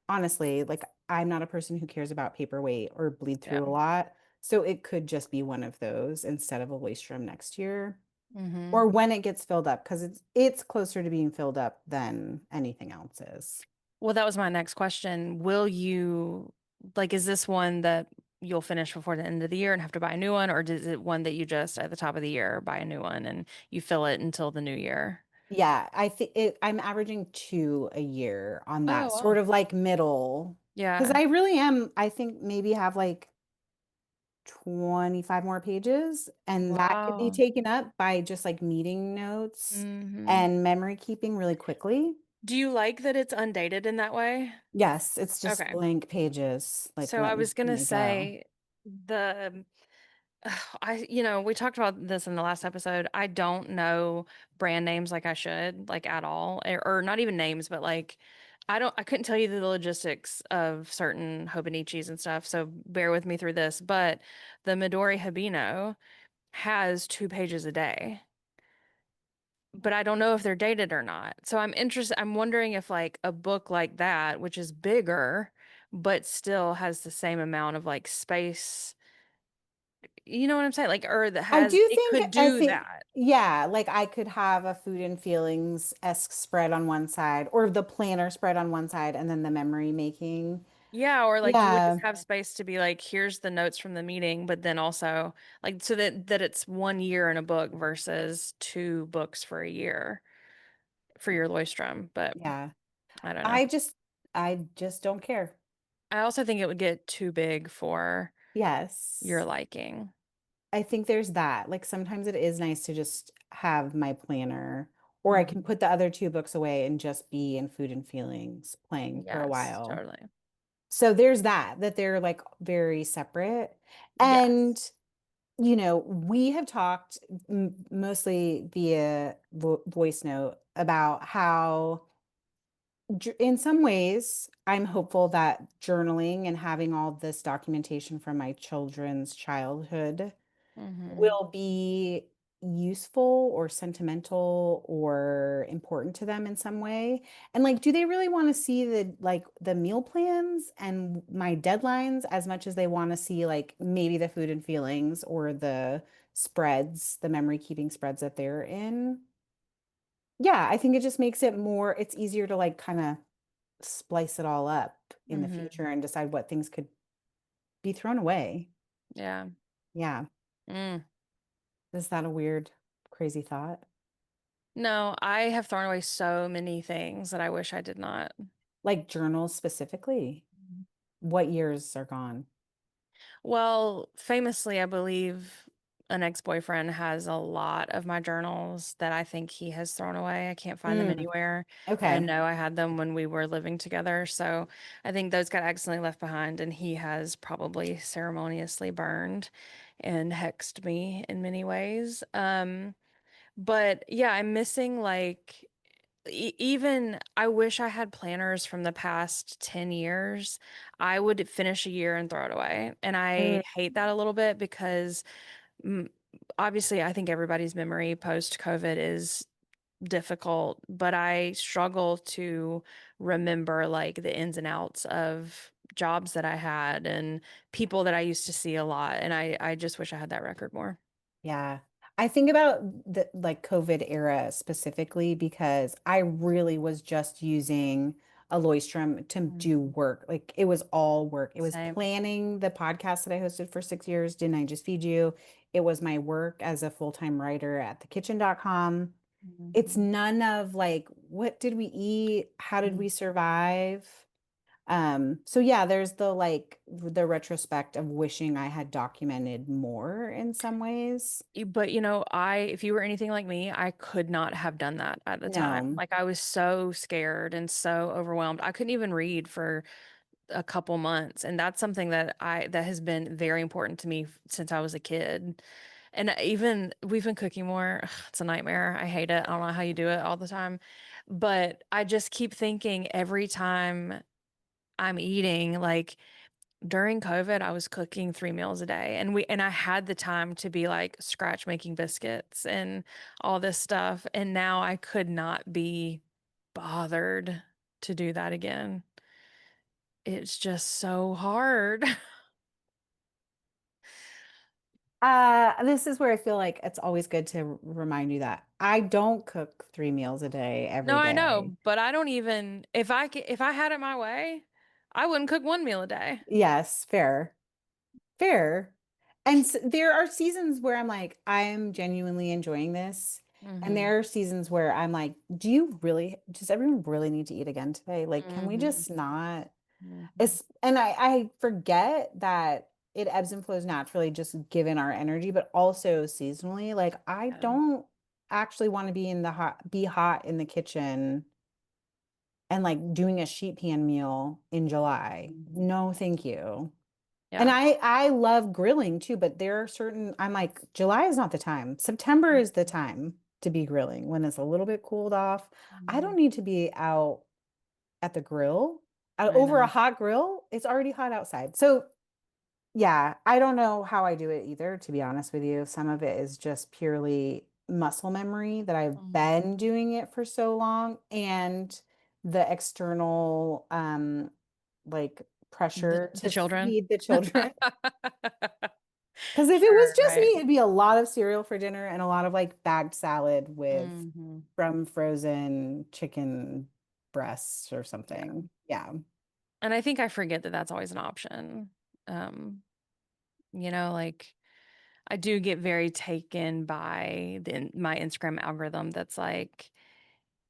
honestly, like I'm not a person who cares about paperweight or bleed Yeah. through a lot. So it could just be one of those instead of a Waystrom next year Hmm. or when it gets filled up because it's closer to being filled up than anything else is. Well, that was my next question. Will you, like, is this one that you'll finish before the end of the year and have to buy a new one, or is it one that you just at the top of the year buy a new one and you fill it until the new year? Yeah, I think I'm averaging two a year on Oh, that sort wow. of like middle because Yeah. I really am, I think maybe have like 25 more pages, and that could be Wow. taken up by just like meeting notes Hmm. and memory keeping really quickly. Do you like that it's undated in that way? Yes, it's just Okay. blank pages. Like, So I was let gonna me go. say the we talked about this in the last episode. I don't know brand names like I should, like at all, or not even names, but like I couldn't tell you the logistics of certain Hobonichis and stuff. So bear with me through this. But the Midori Habino has 2 pages a day, but I don't know if they're dated or not. So I'm interested. I'm wondering if like a book like that, which is bigger, but still has the same amount of like space. You know what I'm saying? Like, or that I has, do it think, could do that. yeah, like I could have a food and feelings-esque spread on one side, or the planner spread on one side, and then the memory making. Yeah, or like you would just Yeah, have space to be like, here's the notes from the meeting, but then also like so that it's 1 year in a book versus 2 books for a year for your Leuchtturm. But yeah. I don't know. I just, I just don't care. I also think it would get too big for your Yes. liking. I think there's that. Like sometimes it is nice to just have my planner, or I can Mhm. put the other two books away and just be in food and feelings playing for a Yes, while. totally. So there's that they're like very separate. And, Yes. we have talked mostly via voice note about how, in some ways, I'm hopeful that journaling and having all this documentation from my children's childhood Hmm. will be useful or sentimental or important to them in some way. And like, do they really want to see the meal plans and my deadlines as much as they want to see like maybe the food and feelings or the spreads, the memory keeping spreads that they're in? Yeah, I think it just makes it's easier to like kind of splice it all up in the Hmm. future and decide what things could be thrown away. Yeah. Yeah. Mm. Is that a weird, crazy thought? No, I have thrown away so many things that I wish I did not. Like journals specifically? What years are gone? Well, famously, I believe an ex-boyfriend has a lot of my journals that I think he has thrown away. I can't find them Mm, anywhere. And I okay. know I had them when we were living together. So I think those got accidentally left behind, and he has probably ceremoniously burned and hexed me in many ways. But yeah, I'm missing like even I wish I had planners from the past 10 years. I would finish a year and throw it away. And Mm, I hate that a little bit because mm, obviously I think everybody's memory post COVID is difficult, but I struggle to remember like the ins and outs of jobs that I had and people that I used to see a lot. And I just wish I had that record more. Yeah. I think about the like COVID era specifically because I really was just using Aloystrum to do Mhm. work. Like it was all work. It was Same. planning the podcast that I hosted for 6 years. Didn't I just feed you? It was my work as a full-time writer at thekitchen.com. It's Mhm. none of like, what did we eat? How did we survive? So yeah, there's the like the retrospect of wishing I had documented more in some ways. But if you were anything like me, I could not have done that at the time. No. Like I was so scared and so overwhelmed. I couldn't even read for a couple months, and that's something that has been very important to me since I was a kid. And even we've been cooking more. Ugh, it's a nightmare. I hate it. I don't know how you do it all the time. But I just keep thinking every time I'm eating, like during COVID, I was cooking 3 meals a day and I had the time to be like scratch making biscuits and all this stuff. And now I could not be bothered to do that again. It's just so hard. This is where I feel like it's always good to remind you that I don't cook 3 meals a day No, every I day. know, but I don't even if I had it my way, I wouldn't cook 1 meal a day. Yes, fair. Fair. And there are seasons where I'm like, I'm genuinely enjoying this. And Mhm. there are seasons where I'm like, does everyone really need to eat again today? Like, can we Mhm. just not? Mhm. And I forget that it ebbs and flows naturally just given our energy, but also seasonally. Like, I Yeah. don't actually want to be hot in the kitchen and like doing a sheet pan meal in July. Mhm. No, thank you. And Yeah. I love grilling too, but there are certain I'm like July is not the time. September is the time to be grilling when it's a little bit cooled off. I don't Mhm. need to be out at the grill. I Over a know. hot grill. It's already hot outside. So yeah, I don't know how I do it either, to be honest with you. Some of it is just purely muscle memory that I've Mhm. been doing it for so long and the external like The, pressure the to children. feed the children. Because if it was Sure, just me, right. it'd be a lot of cereal for dinner and a lot of like bagged salad with Hmm. from frozen chicken breasts or Yeah. something. Yeah. And I think I forget that that's always an option. Um, like I do get very taken by my Instagram algorithm that's like,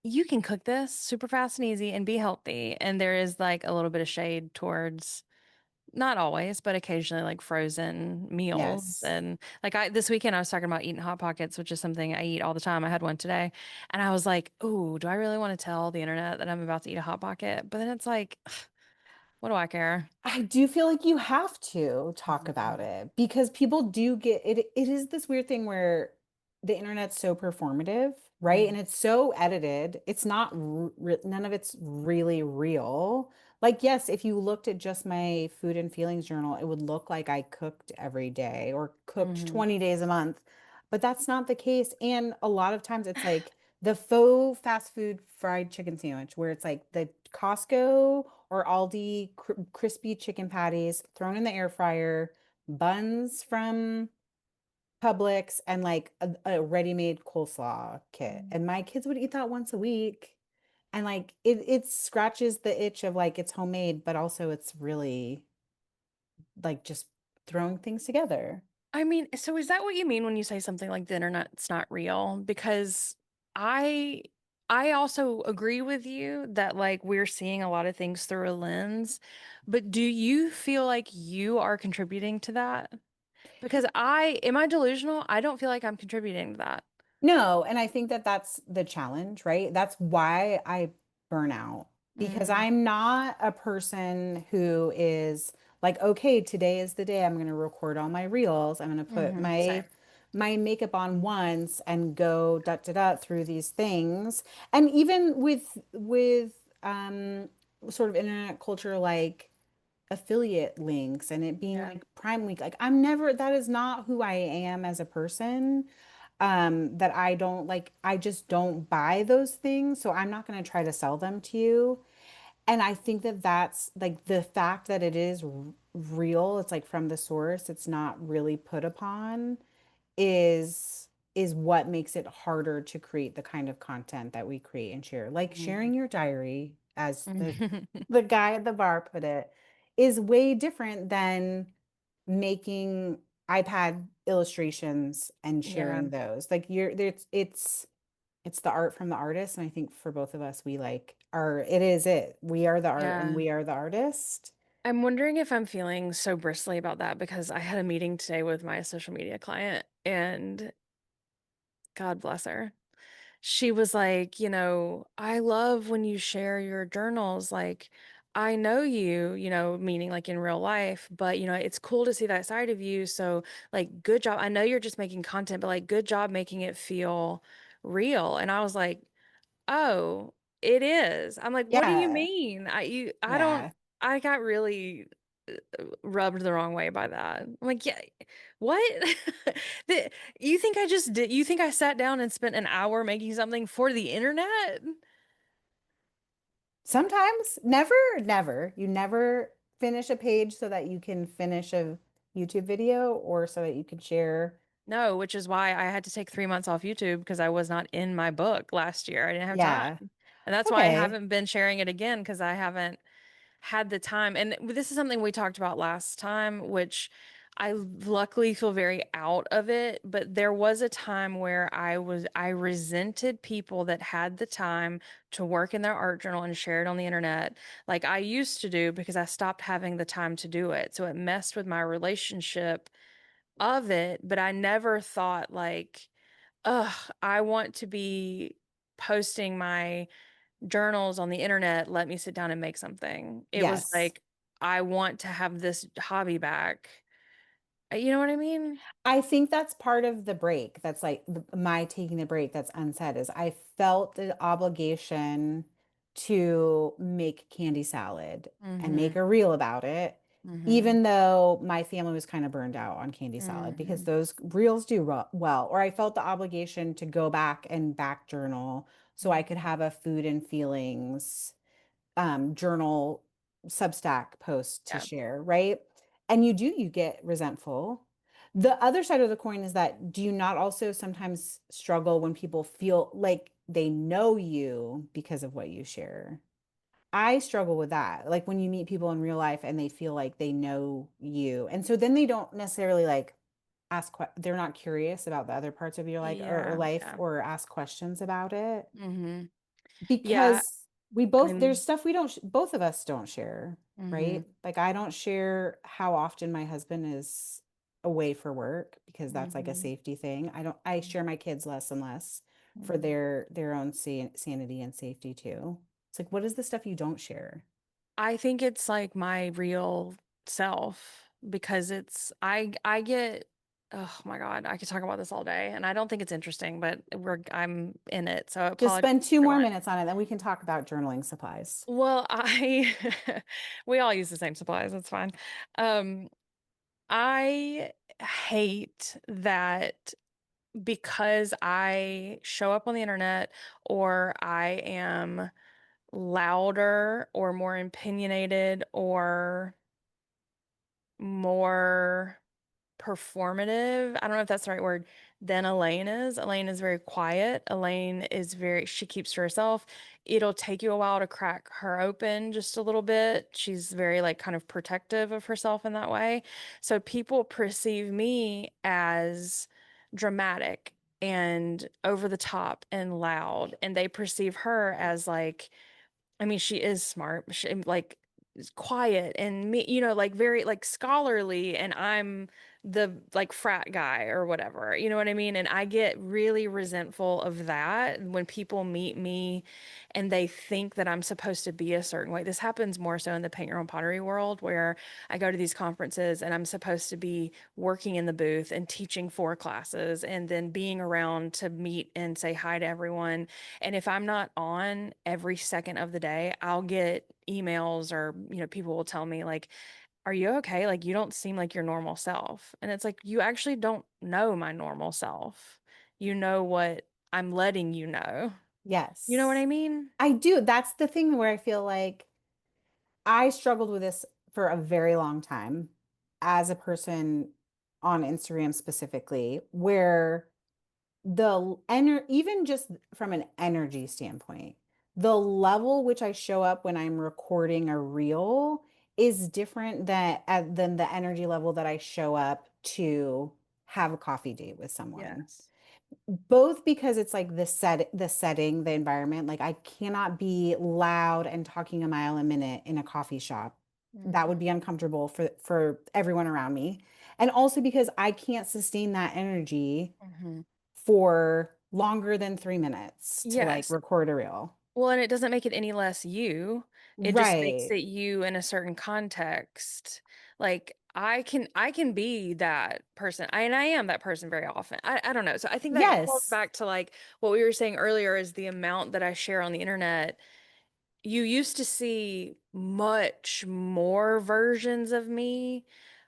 you can cook this super fast and easy and be healthy. And there is like a little bit of shade towards not always, but occasionally like frozen meals. Yes. And like this weekend I was talking about eating hot pockets, which is something I eat all the time. I had one today. And I was like, "Oh, do I really want to tell the internet that I'm about to eat a hot pocket?" But then it's like, what do I care? I do feel like you have to talk about Mhm. it because people do get it. It is this weird thing where the internet's so performative, right? And Mhm. it's so edited. It's not, none of it's really real. Like, yes, if you looked at just my food and feelings journal, it would look like I cooked every day or cooked Mhm. 20 days a month, but that's not the case. And a lot of times it's like the faux fast food fried chicken sandwich where it's like the Costco or Aldi crispy chicken patties thrown in the air fryer, buns from Publix, and like a ready-made coleslaw kit. And my kids would eat that once a week. And like it scratches the itch of like it's homemade, but also it's really like just throwing things together. I mean, so is that what you mean when you say something like the internet's not real? Because I I also agree with you that like we're seeing a lot of things through a lens, but do you feel like you are contributing to that? Because I am I delusional? I don't feel like I'm contributing to that. No, and I think that that's the challenge, right? That's why I burn out because Mm, I'm not a person who is like, okay, today is the day I'm going to record all my reels. I'm going to put same. my makeup on once and go dot dot dot through these things. And even with sort of internet culture like affiliate links and it being Yeah. like Prime Week, like I'm never that is not who I am as a person. that I don't like, I just don't buy those things. So I'm not going to try to sell them to you. And I think that that's like the fact that it is real, it's like from the source, it's not really put upon, is is what makes it harder to create the kind of content that we create and share. Like Mhm. sharing your diary, as the Mhm. the guy at the bar put it, is way different than making iPad illustrations and Yeah. sharing those. Like you're there's it's the art from the artist. And I think for both of us, we like are it is it. We are the art and Yeah. we are the artist. I'm wondering if I'm feeling so bristly about that because I had a meeting today with my social media client and God bless her. She was like, I love when you share your journals. Like, I know you, meaning like in real life, but it's cool to see that side of you. So, like, good job. I know you're just making content, but like, good job making it feel real. And I was like, oh, it is. I'm like, what do you Yeah. mean? I don't, Yeah. I got really rubbed the wrong way by that. I'm like, yeah, what? The, you think I just did, you think I sat down and spent an hour making something for the internet? Sometimes, never, never. You never finish a page so that you can finish a YouTube video or so that you can share. No, which is why I had to take 3 months off YouTube because I was not in my book last year. I didn't have time. Yeah. And that's why I Okay. haven't been sharing it again because I haven't had the time. And this is something we talked about last time, which I luckily feel very out of it. But there was a time where I resented people that had the time to work in their art journal and share it on the internet like I used to do because I stopped having the time to do it. So it messed with my relationship of it. But I never thought like, ugh, I want to be posting my journals on the internet, let me sit down and make something. It was Yes. like, I want to have this hobby back. You know what I mean? I think that's part of the break. That's like my taking the break that's unsaid is I felt the obligation to make candy salad and Mm-hmm. make a reel about it, Mm-hmm. even though my family was kind of burned out on candy salad because Mm-hmm. those reels do well. Or I felt the obligation to go back and back journal so I could Mm-hmm. have a food and feelings journal Substack post to Yeah. share, right? And you get resentful. The other side of the coin is that do you not also sometimes struggle when people feel like they know you because of what you share? I struggle with that. Like when you meet people in real life and they feel like they know you. And so then they don't necessarily like they're not curious about the other parts of your or Yeah. life Yeah. or ask questions about it Mm-hmm. Yeah. because we I both there's mean, stuff we don't both of us don't share, mm-hmm. right? Like I don't share how often my husband is away for work because that's like a Mm-hmm. safety thing. I share my kids less and less for Mm-hmm. their own sanity and safety too. It's like what is the stuff you don't share? I think it's like my real self because I get oh my God, I could talk about this all day and I don't think it's interesting, but I'm in it. So I Just apologize spend two more everyone. minutes on it, then we can talk about journaling supplies. Well, I we all use the same supplies, it's fine. Um, I hate that because I show up on the internet or I am louder or more opinionated or more performative. I don't know if that's the right word. Than Elaine is. Elaine is very quiet. Elaine is she keeps to herself. It'll take you a while to crack her open just a little bit. She's very like kind of protective of herself in that way. So people perceive me as dramatic and over the top and loud, and they perceive her as like I mean, she is smart. She, like is quiet and me, like very like scholarly, and I'm the like frat guy or whatever. You know what I mean? And I get really resentful of that when people meet me and they think that I'm supposed to be a certain way. This happens more so in the paint your own pottery world where I go to these conferences and I'm supposed to be working in the booth and teaching 4 classes and then being around to meet and say hi to everyone. And if I'm not on every second of the day, I'll get emails or, people will tell me like, are you okay? Like, you don't seem like your normal self. And it's like, you actually don't know my normal self. you know what I'm letting you know. You know what I Yes. mean? I do. That's the thing where I feel like I struggled with this for a very long time as a person on Instagram specifically, where even just from an energy standpoint, the level which I show up when I'm recording a reel is different than the energy level that I show up to have a coffee date with someone. Yes. Both because it's like the setting, the environment. Like I cannot be loud and talking a mile a minute in a coffee shop. That would Hmm. be uncomfortable for everyone around me. And also because I can't sustain that energy Hmm. for longer than 3 minutes to like Yes. record a reel. Well, and it doesn't make it any less you. It just makes Right. it you in a certain context. Like I can be that person. And I am that person very often. I don't know. So I think that calls Yes. back to like what we were saying earlier is the amount that I share on the internet. You used to see much more versions of me,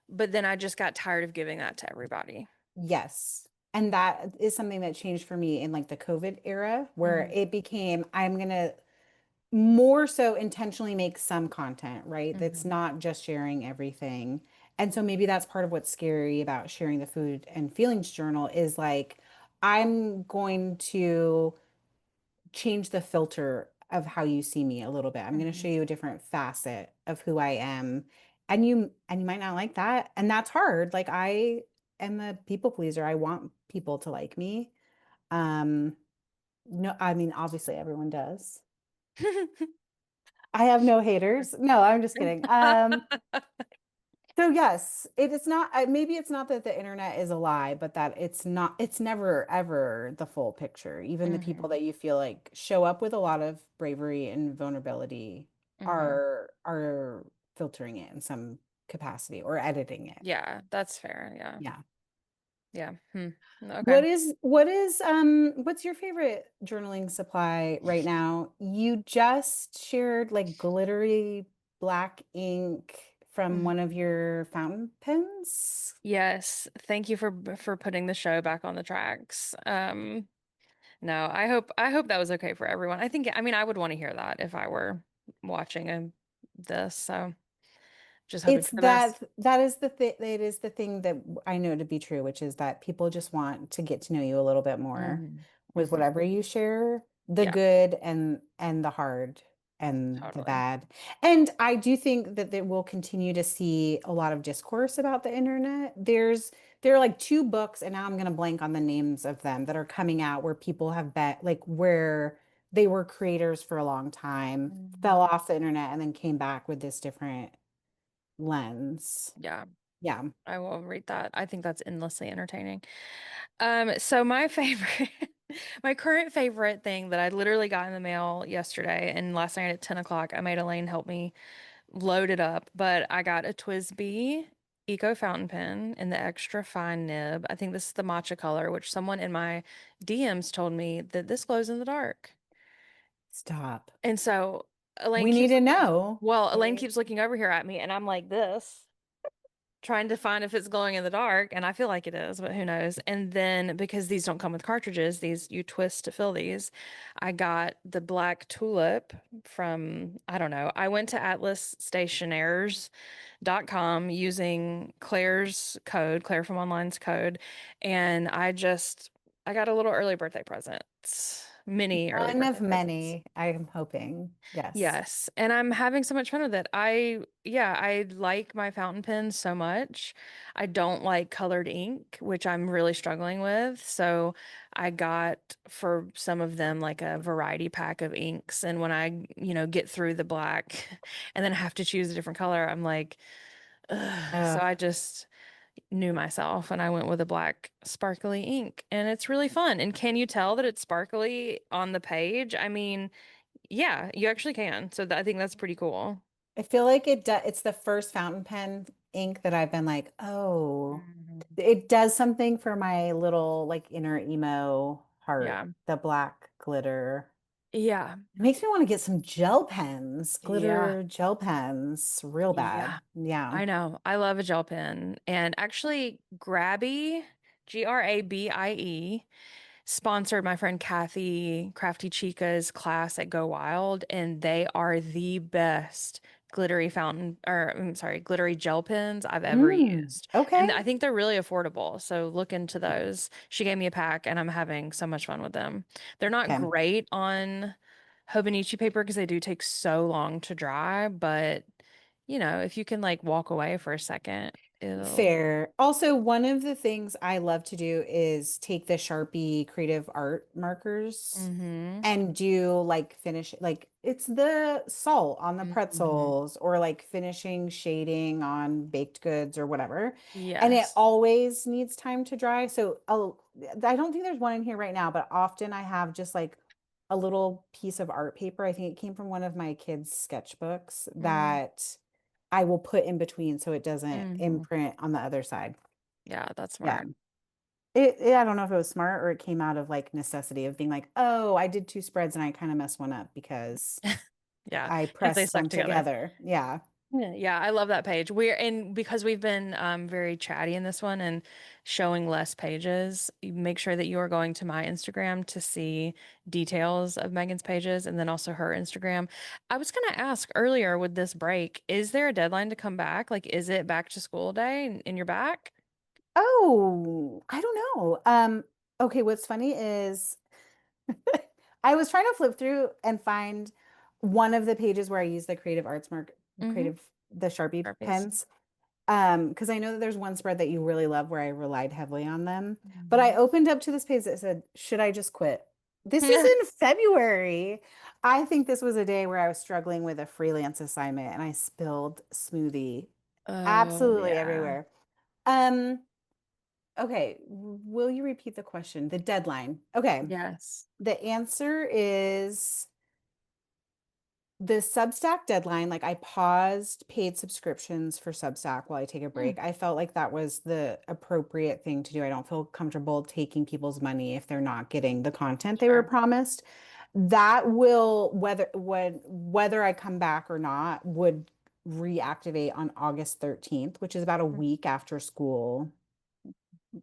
but then I just got tired of giving that to everybody. Yes. And that is something that changed for me in like the COVID era, where Hmm. it became, I'm gonna more so intentionally make some content, right? That's Hmm. not just sharing everything. And so maybe that's part of what's scary about sharing the food and feelings journal is like, I'm going to change the filter of how you see me a little bit. I'm going to show Hmm. you a different facet of who I am. And you might not like that. And that's hard. Like I am a people pleaser. I want people to like me. Um, no, I mean, obviously everyone does. I have no haters. No, I'm just kidding. So yes, it is not, maybe it's not that the internet is a lie, but that it's never ever the full picture. Even the people Hmm. that you feel like show up with a lot of bravery and vulnerability Hmm. are filtering it in some capacity or editing it. Yeah, that's fair. Yeah. Yeah. Yeah. Hmm. Okay. What's your favorite journaling supply right now? You just shared like glittery black ink from one of Mhm. your fountain pens. Yes, thank you for putting the show back on the tracks. No, I hope that was okay for everyone. I mean I would want to hear that if I were watching this. So just hoping It's for the best. that is the thing it is the thing that I know to be true, which is that people just want to get to know you a little bit more Hmm. with Hmm. whatever you share, the Yeah, good and the hard and the totally. bad. And I do think that we'll continue to see a lot of discourse about the internet. There are like two books, and now I'm gonna blank on the names of them that are coming out where people have bet like where they were creators for a long time, Mhm. fell off the internet, and then came back with this different lens. Yeah, Yeah. I will read that. I think that's endlessly entertaining. So my favorite, my current favorite thing that I literally got in the mail yesterday and last night at 10 o'clock, I made Elaine help me load it up, but I got a TWSBI Eco Fountain Pen in the extra fine nib. I think this is the matcha color, which someone in my DMs told me that this glows in the dark. Stop. And so Elaine We need keeps to looking, know. well, We Elaine need keeps looking over here at me and I'm like this, trying to find if it's glowing in the dark, and I feel like it is, but who knows? And then because these don't come with cartridges, these you twist to fill these, I got the black tulip from, I don't know. I went to Atlas Stationers.com using Claire's code, Claire from Online's code, and I got a little early birthday present. Mini early one birthday of presents. many, I'm hoping. Yes. Yes, and I'm having so much fun with it. Yeah, I like my fountain pens so much. I don't like colored ink, which I'm really struggling with. So I got for some of them like a variety pack of inks. And when I get through the black and then have to choose a different color, I'm like, ugh. So Ugh. I just knew myself and I went with a black sparkly ink. And it's really fun. And can you tell that it's sparkly on the page? I mean, yeah, you actually can. So I think that's pretty cool. I feel like it's the first fountain pen ink that I've been like, oh, Mhm. it does something for my little like inner emo heart, Yeah. the black glitter. Yeah. It makes me want to get some gel pens, Yeah. glitter gel pens, real bad. Yeah. Yeah. I know. I love a gel pen. And actually, Grabby, Grabie, sponsored my friend Kathy Crafty Chica's class at Go Wild, and they are the best glittery fountain, or I'm sorry, glittery gel pens I've ever Mm, used. And okay. I think they're really affordable. So look into those. She gave me a pack, and I'm having so much fun with them. They're not Okay. great on Hobonichi paper because they do take so long to dry, but if you can like walk away for a second, it'll. Fair. Also, one of the things I love to do is take the Sharpie creative art markers Mm-hmm. and do like finish, like it's the salt on the Mm-hmm. pretzels or like finishing shading on baked goods or whatever. And it Yes. always needs time to dry. So I don't think there's one in here right now, but often I have just like a little piece of art paper. I think it came from one of my kids' sketchbooks that I will put in between so it doesn't Mm-hmm. imprint on the other side. Yeah, that's Yeah. smart. I don't know if it was smart or it came out of like necessity of being like, oh, I did two spreads and I kind of messed one up because Yeah, I because they pressed stuck them together. together. Yeah. Yeah, yeah, I love that page. We're and because we've been very chatty in this one and showing less pages, you make sure that you are going to my Instagram to see details of Megan's pages and then also her Instagram. I was going to ask earlier with this break, is there a deadline to come back? Like, is it back to school day and you're back? Oh, I don't know. Okay, what's funny is I was trying to flip through and find one of the pages where I use the creative arts Mm-hmm. creative, the Sharpie Purpose. pens. Because I know that there's one spread that you really love where I relied heavily on them. But I Mhm. opened up to this page that said, should I just quit? This is in February. I think this was a day where I was struggling with a freelance assignment and I spilled smoothie Oh, absolutely yeah. everywhere. Okay, will you repeat the question? The deadline. Okay. Yes. The answer is the Substack deadline. Like I paused paid subscriptions for Substack while I take a Mm, break. I felt like that was the appropriate thing to do. I don't feel comfortable taking people's money if they're not getting the content they were sure. promised. That will whether I come back or not would reactivate on August 13th, which is about a Mm, week after school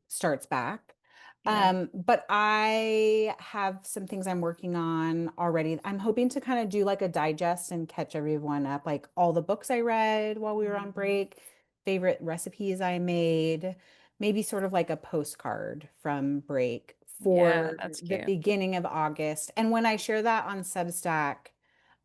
starts back. yeah. But I have some things I'm working on already. I'm hoping to kind of do like a digest and catch everyone up, like all the books I read while we were on Mhm. break, favorite recipes I made, maybe sort of like a postcard from break Yeah, for that's the cute. beginning of August. And when I share that on Substack,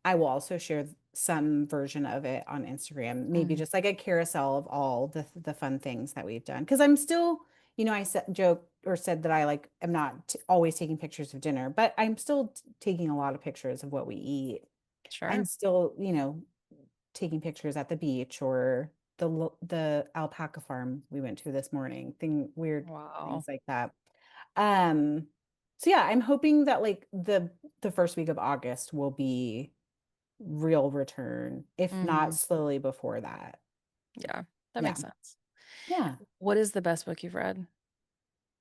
I will also share some version of it on Instagram, maybe Mhm. just like a carousel of all the fun things that we've done. Because I'm still, I said joke or said that I like am not always taking pictures of dinner, but I'm still taking a lot of pictures of what we eat. I'm Sure. still, taking pictures at the beach or the alpaca farm we went to this morning, weird things Wow. like that. Um, so yeah, I'm hoping that like the first week of August will be real return, if not Hmm. slowly before that. Yeah, that Yeah. makes sense. Yeah. What is the best book you've read?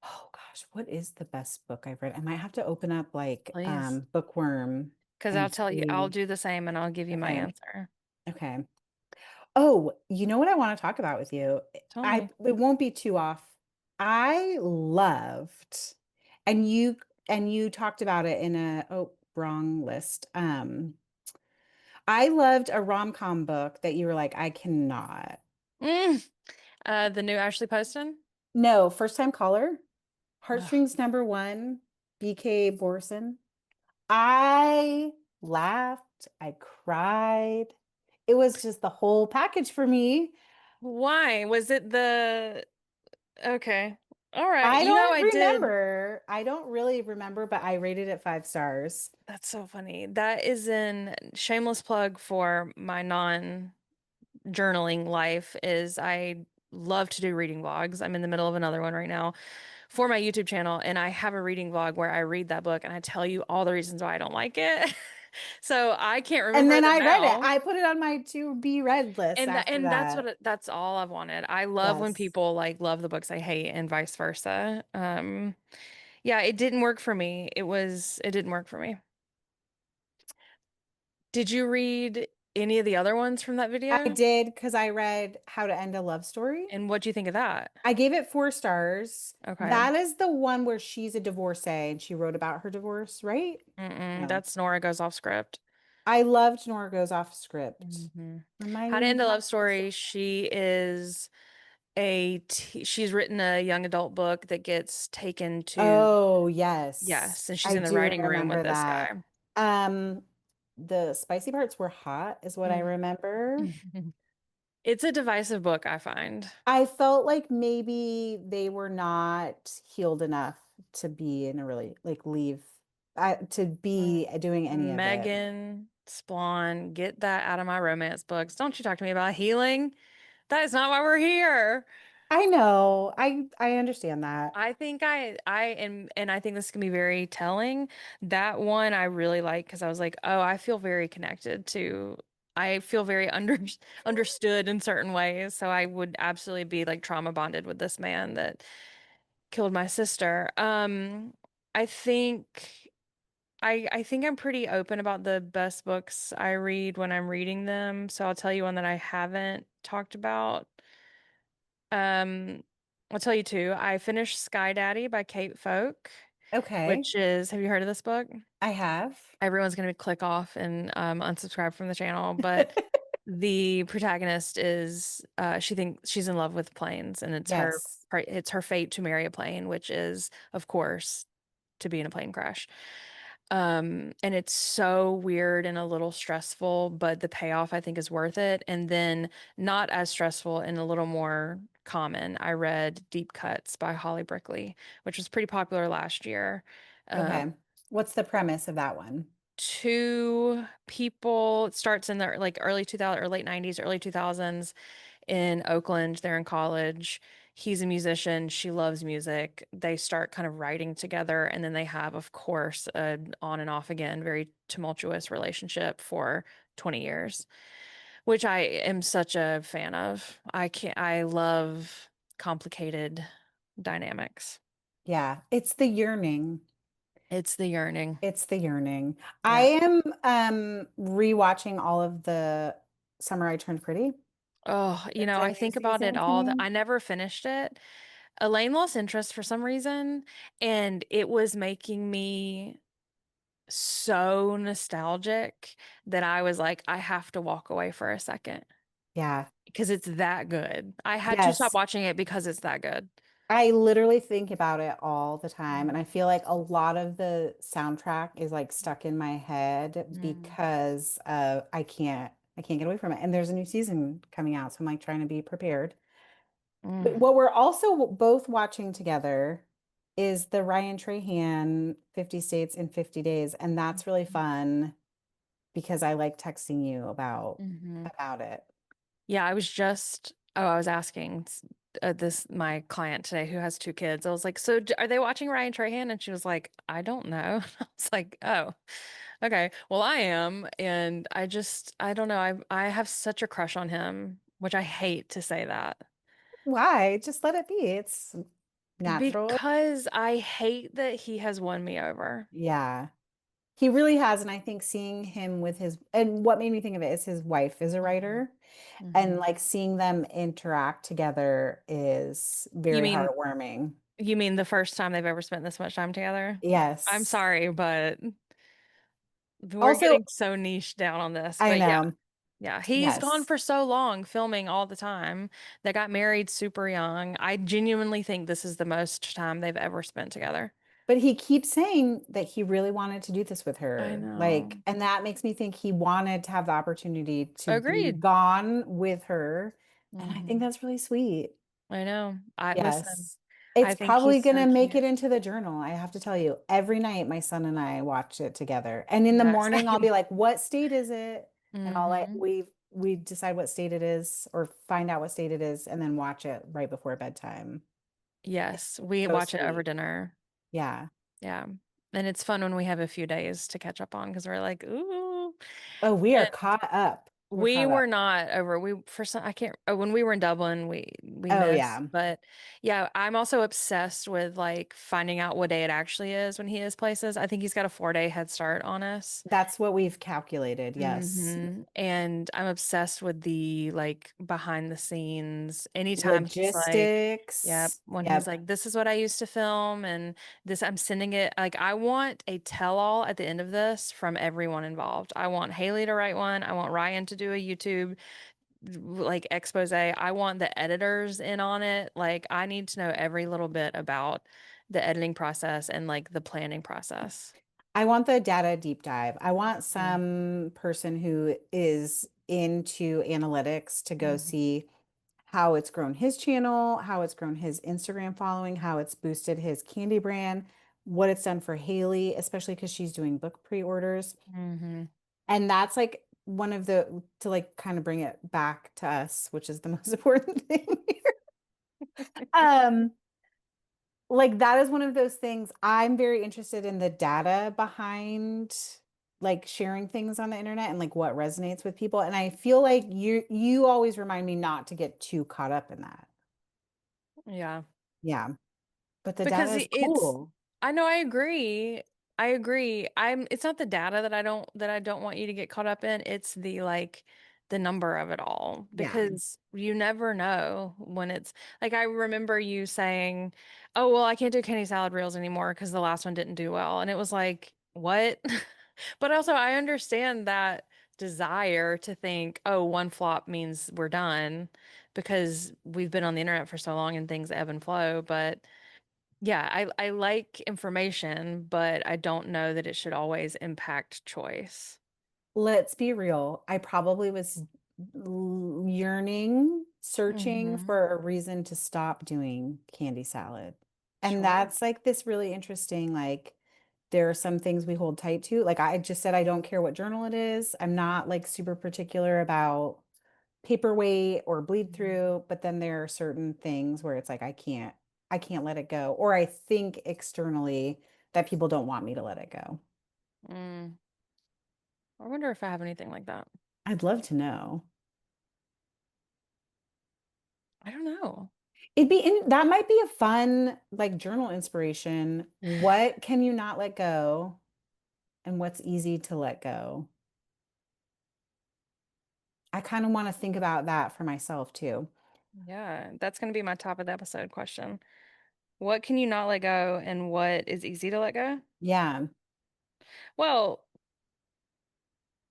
Oh gosh, what is the best book I've read? I might have to open up like Please. Bookworm Because I'll and tell you, I'll see. do the same and I'll give you my Okay. answer. Okay. Oh, you know what I want to talk about with you? Tell me. It won't be too off. I loved, and you talked about it in a wrong list. I loved a rom-com book that you were like, I cannot. Mm. The new Ashley Poston? No, first time caller, Ugh. Heartstrings number one, BK Borson. I laughed, I cried. It was just the whole package for me. Why? Was it the okay. All right. I You know, don't I did. remember. I don't really remember, but I rated it 5 stars. That's so funny. That is an shameless plug for my non-journaling life is I love to do reading vlogs. I'm in the middle of another one right now for my YouTube channel, and I have a reading vlog where I read that book and I tell you all the reasons why I don't like it. So I can't And remember then them I read it. now. I put it on my to be read list And after that's that. that's all I've wanted. I love when Yes. people like love the books I hate and vice versa. Yeah, it didn't work for me. It didn't work for me. Did you read? any of the other ones from that I video? did because I read How to End a Love Story. And what'd you think of that? I gave it 4 stars. Okay. That is the one where she's a divorcee and she wrote about her divorce, right? Mm-mm, No. that's Nora Goes Off Script. I loved Nora Goes Off Script. Hmm. Remind How to me End a how Love to end a Story. story. She is she's written a young adult book that gets taken to, Oh, yes. yes, and she's I in the do writing room with remember this that. guy. Um, the spicy parts were hot, is what I Mm. remember. It's a divisive book, I find. I felt like maybe they were not healed enough to be in a really like leave to Mm. be doing any of it. Meghan Splawn, get that out of my romance books. Don't you talk to me about healing. That is not why we're here. I know. I understand that. I think I am, and I think this can be very telling. That one I really like because I was like, oh, I feel very connected to. I feel very understood in certain ways. So I would absolutely be like trauma bonded with this man that killed my sister. I think I think I'm pretty open about the best books I read when I'm reading them. So I'll tell you one that I haven't talked about. Um, I'll tell you two. I finished Sky Daddy by Kate Folk, Okay. which is, have you heard of this book? I have. Everyone's going to click off and unsubscribe from the channel, but the protagonist is she thinks she's in love with planes, and Yes. it's her fate to marry a plane, which is, of course, to be in a plane crash. And it's so weird and a little stressful, but the payoff I think is worth it. And then not as stressful and a little more common. I read Deep Cuts by Holly Brickley, which was pretty popular last year. Um, Okay. What's the premise of that one? Two people, it starts in the like early 2000 or late 90s, early 2000s in Oakland. They're in college. He's a musician. She loves music. They start kind of writing together, and then they have, of course, an on and off again, very tumultuous relationship for 20 years, which I am such a fan of. I love complicated dynamics. Yeah, it's the yearning. It's the yearning. It's the yearning. I Yeah. am rewatching all of the Summer I Turned Pretty. Oh, There's a I new think about it season all. coming. I never finished it. Elaine lost interest for some reason, and it was making me so nostalgic that I was like, I have to walk away for a second Yeah. because it's that good. I had to stop Yes. watching it because it's that good. I literally think about it all the time. And I Mm. feel like a lot of the soundtrack is like stuck in my head Mm. because I can't get away from it. And there's a new season coming out, so I'm like trying to be prepared. But Mm. what we're also both watching together is the Ryan Trahan 50 States in 50 Days. And that's really fun because I like texting you Mhm. about it. Yeah, I was asking this my client today who has two kids. I was like, "So are they watching Ryan Trahan?" And she was like, "I don't know." I was like, "Oh, okay. Well, I am." And I don't know. I have such a crush on him, which I hate to say that Why? Just let it be. It's natural. because I hate that he has won me over. Yeah. He really has. And I think seeing him with and what made me think of it is his wife is a Hmm. writer. And Hmm. like seeing them interact together is You very mean heartwarming. you mean the first time they've ever spent this much time together? I'm Yes. sorry, but we're Also, getting so niche down on this. I But yeah, know. yeah, he's gone Yes. for so long, filming all the time. They got married super young. I genuinely think this is the most time they've ever spent together. But he keeps saying that he really wanted to do this with I her. Like, know. and that makes me think he wanted to have the opportunity to be Agreed. gone with her. And I think Hmm. that's really sweet. I know. I listen. Yes. It's I think probably he's going so to make cute. it into the journal. I have to tell you, every night my son and I watch it together. And in the Yeah, morning, I'll same. be like, "What state is it?" And I'll like Hmm. we decide what state it is or find out what state it is and then watch it right before bedtime. It's Yes, we so watch it over sweet. dinner. Yeah. Yeah. And it's fun when we have a few days to catch up on because we're like, ooh. Oh, we are And caught up. We're We caught up. were not over. We for some I can't when we were in Dublin, we Oh missed. yeah. But yeah, I'm also obsessed with like finding out what day it actually is when he is places. I think he's got a 4 day head start on us. That's what we've calculated. Yes. And I'm obsessed with the like behind the scenes. Anytime he's like, yeah, Logistics. when he's Yep. like, this is what I used to film and this I'm sending it. Like I want a tell-all at the end of this from everyone involved. I want Haley to write one. I want Ryan to do a YouTube like expose. I want the editors in on it. Like I need to know every little bit about the editing process and like the planning process. I want the data deep dive. I want Yeah. some person who is into analytics to go Mhm. see how it's grown his channel, how it's grown his Instagram following, how it's boosted his candy brand, what it's done for Haley, especially because she's doing book pre-orders. Mhm. And that's like one of the, to like kind of bring it back to us, which is the most important thing. Um, like that is one of those things I'm very interested in the data behind like sharing things on the internet and like what resonates with people. And I feel like you always remind me not to get too caught up in that. Yeah. Yeah. But the data Because is it's cool. I know I agree. I agree. It's not the data that I don't want you to get caught up in. It's the like the number of it all Yeah. because you never know when it's like I remember you saying, "Oh, well, I can't do candy salad reels anymore because the last one didn't do well." And it was like, "What?" But also I understand that desire to think, "Oh, one flop means we're done," because we've been on the internet for so long and things ebb and flow, but yeah, I like information, but I don't know that it should always impact choice. Let's be real. I probably was yearning, searching Mm-hmm. for a reason to stop doing candy salad. And Sure. that's like this really interesting, like, there are some things we hold tight to. Like, I just said, I don't care what journal it is. I'm not like super particular about paperweight or bleed through, but then there are certain things where it's like, I can't let it go. Or I think externally that people don't want me to let it go. Mm. I wonder if I have anything like that. I'd love to know. I don't know. That might be a fun like journal inspiration. What can you not let go and what's easy to let go? I kind of want to think about that for myself too. Yeah, that's going to be my top of the episode question. What can you not let go and what is easy to let go? Yeah. Well,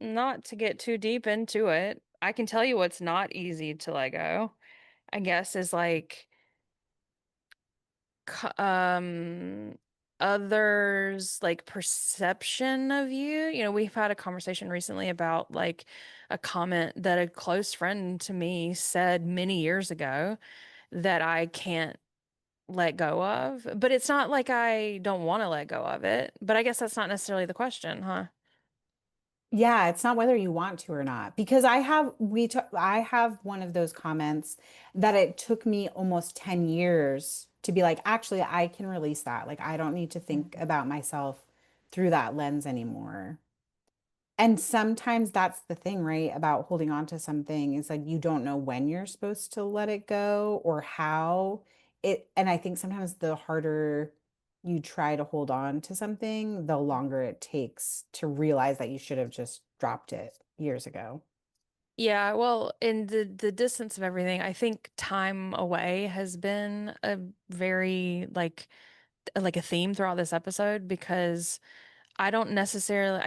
not to get too deep into it, I can tell you what's not easy to let go, I guess, is like um others like perception of you. You know, we've had a conversation recently about like a comment that a close friend to me said many years ago that I can't let go of. But it's not like I don't want to let go of it. But I guess that's not necessarily the question, huh? Yeah, it's not whether you want to or not because I have one of those comments that it took me almost 10 years to be like, actually, I can release that. Like I don't need to think Mhm. about myself through that lens anymore. And sometimes that's the thing, right? About holding on to something is like you don't know when you're supposed to let it go or how it, and I think sometimes the harder you try to hold on to something, the longer it takes to realize that you should have just dropped it years ago. Yeah, well, in the distance of everything, I think time away has been a very like a theme throughout this episode because I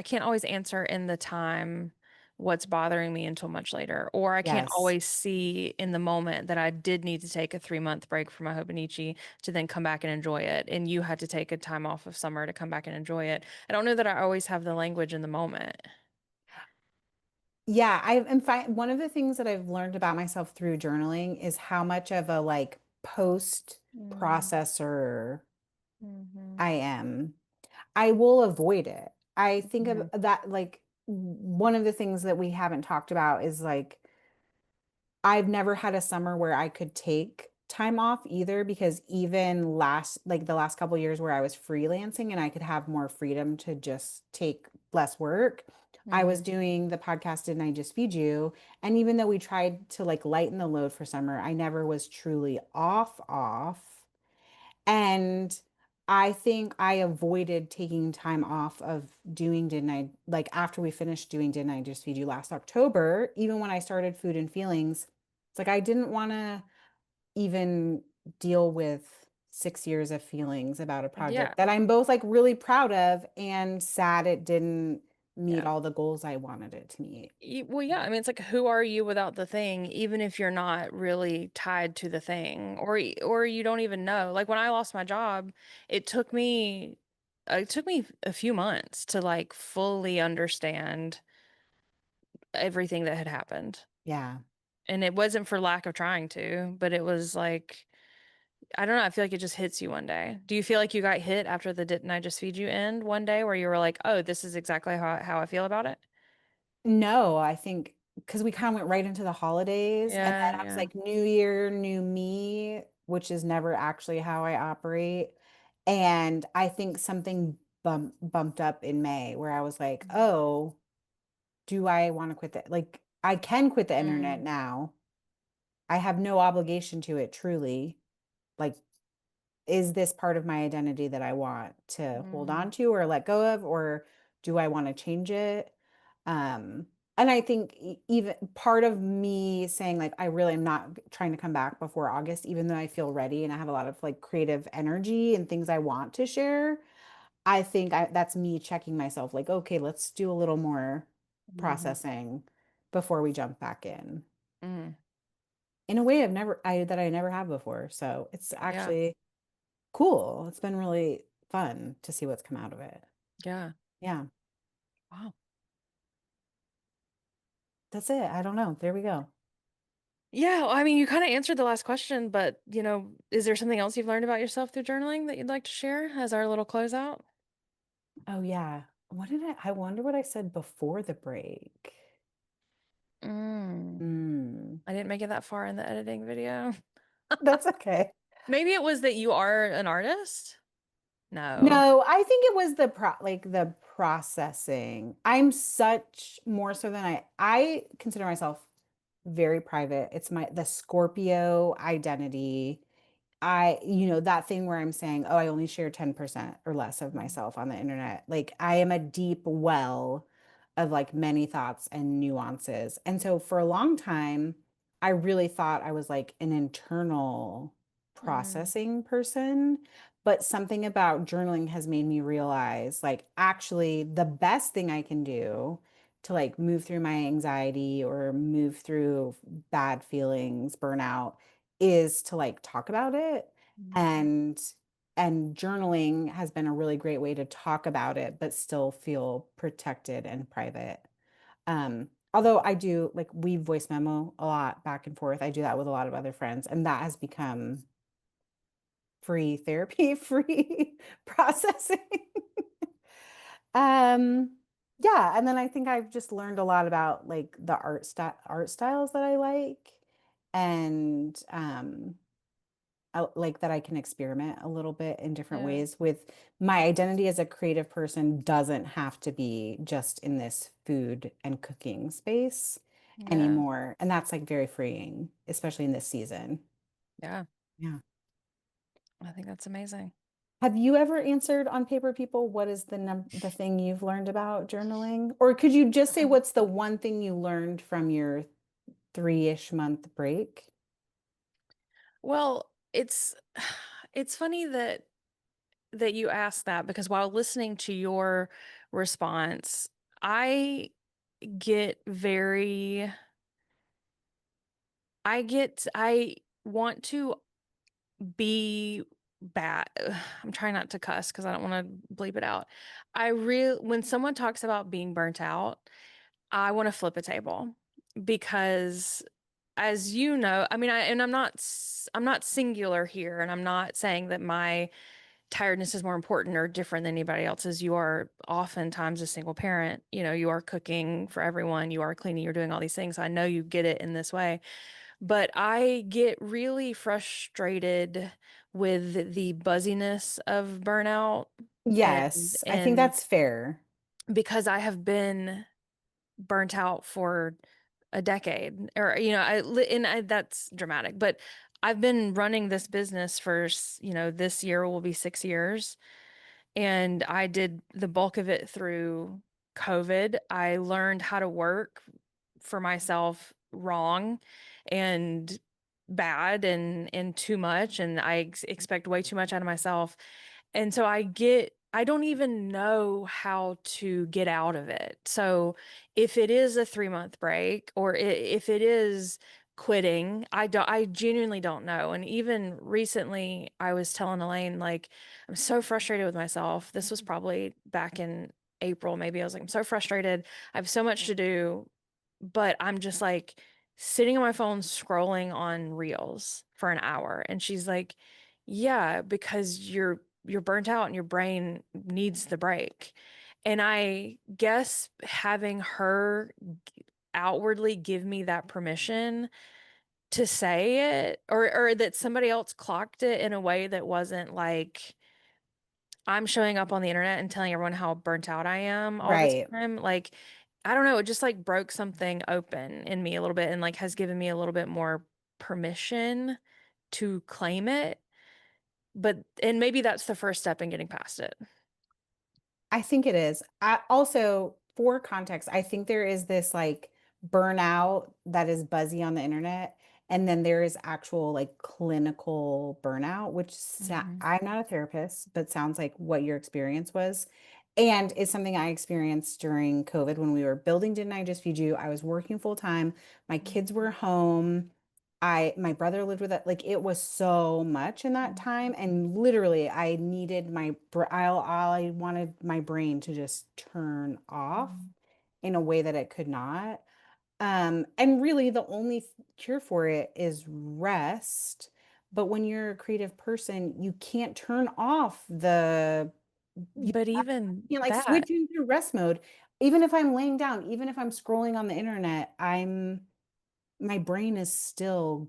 can't always answer in the time what's bothering me until much later. Or I can't Yes. always see in the moment that I did need to take a 3 month break from my Hobonichi to then come back and enjoy it. And you had to take a time off of summer to come back and enjoy it. I don't know that I always have the language in the moment. Yeah, I am fine. One of the things that I've learned about myself through journaling is how much of a like post processor Mm-hmm. I am. I will avoid it. I think of Hmm. that like one of the things that we haven't talked about is like I've never had a summer where I could take time off either because even the last couple years where I was freelancing and I could have more freedom to just take less work, I was Mm-hmm. doing the podcast, Didn't I Just Feed You? And even though we tried to like lighten the load for summer, I never was truly off. And I think I avoided taking time off of doing Didn't I, like after we finished doing Didn't I Just Feed You last October, even when I started Food and Feelings, it's like I didn't want to even deal with 6 years of feelings about a Yeah. project that I'm both like really proud of and sad it didn't meet Yeah. all the goals I wanted it to meet. Well, yeah. I mean, it's like, who are you without the thing, even if you're not really tied to the thing, or you don't even know. Like when I lost my job, it took me, it took me a few months to like fully understand everything that had happened. Yeah. And it wasn't for lack of trying to, but it was like, I don't know. I feel like it just hits you one day. Do you feel like you got hit after the Didn't I Just Feed You end one day where you were like, oh, this is exactly how I feel about it? No, I think because we kind of went right into the holidays and Yeah, then I was yeah. like, New Year, new me, which is never actually how I operate. And I think something bumped up in May where I was like, oh, do I want to quit that? Like, I can quit the internet Mm, now. I have no obligation to it, truly. Like, is this part of my identity that I want to hold mm, on to or let go of, or do I want to change it? And I think even part of me saying like I really am not trying to come back before August, even though I feel ready and I have a lot of like creative energy and things I want to share. I think that's me checking myself like, okay, let's do a little more mhm, processing before we jump back mm. in a way that I never have before. So it's Yeah, actually cool. It's been really fun to see what's come out of it. yeah. Yeah, Wow. that's it. I don't know. There we go. Yeah, well, I mean, you kind of answered the last question, but is there something else you've learned about yourself through journaling that you'd like to share as our little closeout? Oh yeah. I wonder what I said before the break. Mm, Hmm. I didn't make it that far in the editing video. That's okay. Maybe it was that you are an artist? No. No, I think it was the processing. I'm such more so than I consider myself very private. It's the Scorpio identity. That thing where I'm saying, oh, I only share 10% or less of Mm, myself on the internet. Like I am a deep well of like many thoughts and nuances. And so for a long time, I really thought I was like an internal mm, processing person. But something about journaling has made me realize like actually the best thing I can do to like move through my anxiety or move through bad feelings, burnout is to like talk about it mhm, and journaling has been a really great way to talk about it but still feel protected and private. Although I do like we voice memo a lot back and forth. I do that with a lot of other friends and that has become free therapy, free processing. Um, yeah, and then I think I've just learned a lot about like the art styles that I like and like that I can experiment a little bit in different yeah, ways with my identity as a creative person doesn't have to be just in this food and cooking space yeah, anymore. And that's like very freeing, especially in this season. yeah. Yeah. I think that's amazing. Have you ever answered on Paper People what is the thing you've learned about journaling? Or could you just say what's the one thing you learned from your 3-ish month break? Well, it's funny that you asked that because while listening to your response, I get very I want to be bad. I'm trying not to cuss because I don't want to bleep it out. When someone talks about being burnt out, I want to flip a table because as you know, I mean, I'm not singular here, and I'm not saying that my tiredness is more important or different than anybody else's. You are oftentimes a single parent. You are cooking for everyone, you are cleaning, you're doing all these things. I know you get it in this way, but I get really frustrated with the buzziness of burnout and Yes, I think and that's fair. because I have been burnt out for a decade or that's dramatic, but I've been running this business for this year will be 6 years, and I did the bulk of it through COVID. I learned how to work for myself wrong and bad and too much, and expect way too much out of myself. And so I don't even know how to get out of it. So if it is a 3 month break or if it is quitting, I genuinely don't know. And even recently I was telling Elaine, like, I'm so frustrated with myself. This was probably back in April, maybe. I was like, I'm so frustrated. I have so much to do, but I'm just like sitting on my phone scrolling on Reels for an hour. And she's like, yeah, because you're burnt out and your brain needs the break. And I guess having her outwardly give me that permission to say it, or that somebody else clocked it in a way that wasn't like I'm showing up on the internet and telling everyone how burnt out I am all the Right. time. Like, I don't know, it just like broke something open in me a little bit and like has given me a little bit more permission to claim it. And maybe that's the first step in getting past it. I think it is. I also, for context, I think there is this like burnout that is buzzy on the internet. And then there is actual like clinical burnout, which Hmm. I'm not a therapist, but sounds like what your experience was. And it's something I experienced during COVID when we were building Didn't I Just Feed You? I was working full time. My kids were home. My brother lived with it. Like it was so much in that time. And literally I needed I wanted my brain to just turn off in a way that it could not. And really the only cure for it is rest. But when you're a creative person, you can't turn off you But even can't like that, switch into rest mode. Even if I'm laying down, even if I'm scrolling on the internet, my brain is still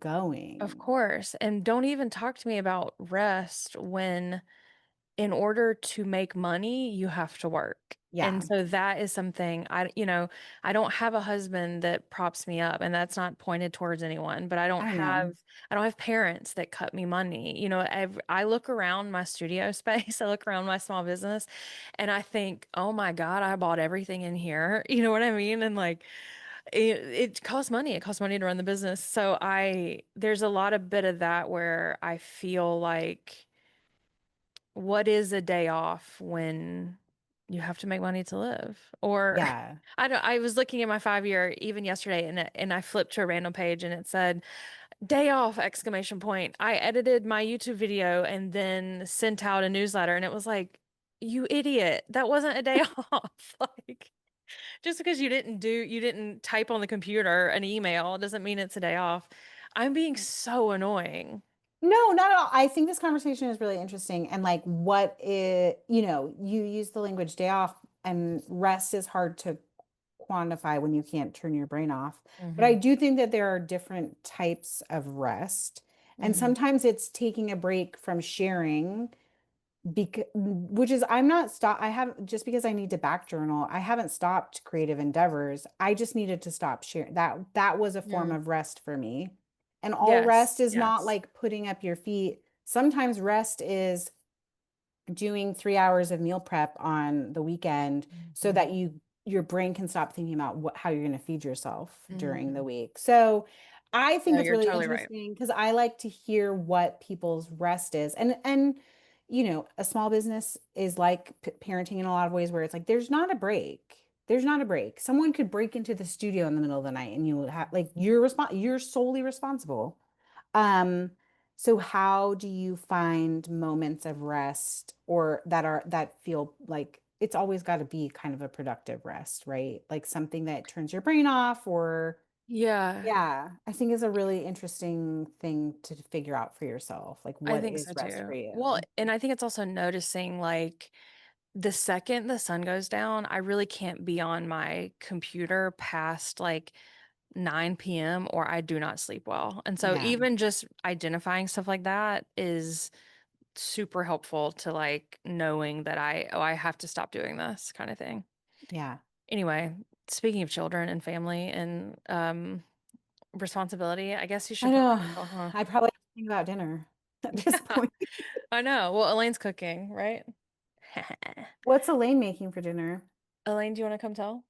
of going. course, and don't even talk to me about rest when in order to make money, you have to work. And Yeah, so that is something I don't have a husband that props me up, and that's not pointed towards anyone, but I know. I don't have parents that cut me money. I look around my studio space, I look around my small business, and I think, oh my God, I bought everything in here. You know what I mean? And like it costs money. It costs money to run the business. So there's a lot of bit of that where I feel like what is a day off when you have to make money to live? Or Yeah. I was looking at my 5 year even yesterday, and I flipped to a random page and it said day off exclamation point. I edited my YouTube video and then sent out a newsletter, and it was like, you idiot. That wasn't a day off. Like, just because you didn't type on the computer an email doesn't mean it's a day off. I'm being so annoying. No, not at all. I think this conversation is really interesting. And like you use the language day off and rest is hard to quantify when you can't turn your brain off. But I Hmm. do think that there are different types of rest. And Hmm. sometimes it's taking a break from sharing because which is I'm not stop I have just because I need to back journal, I haven't stopped creative endeavors. I just needed to stop sharing. That was a form Mm. of rest for me. And all rest Yes, is not yes. like putting up your feet. Sometimes rest is doing 3 hours of meal prep on the weekend so Mhm. that your brain can stop thinking about how you're going to feed yourself during the Mhm. week. So I think No, it's you're really totally right. interesting because I like to hear what people's rest is. And a small business is like parenting in a lot of ways where it's like there's not a break. There's not a break. Someone could break into the studio in the middle of the night and you would have like you're solely responsible. Um, so how do you find moments of rest or that feel like it's always got to be kind of a productive rest, right? Like something that turns your brain off or Yeah, yeah, I think is a really interesting thing to figure out for yourself. Like I what think is so rest for too. Well, you? and I think it's also noticing like the second the sun goes down, I really can't be on my computer past like 9 p.m. or I do not sleep well. And so Yeah. even just identifying stuff like that is super helpful to like knowing that I have to stop doing this kind of thing. Yeah. Anyway, Speaking of children and family and responsibility, I guess you I should know. probably go, huh? I probably have to think about dinner at this Yeah, point. I know. Well, Elaine's cooking, right? What's Elaine making for dinner? Elaine, do you want to come tell?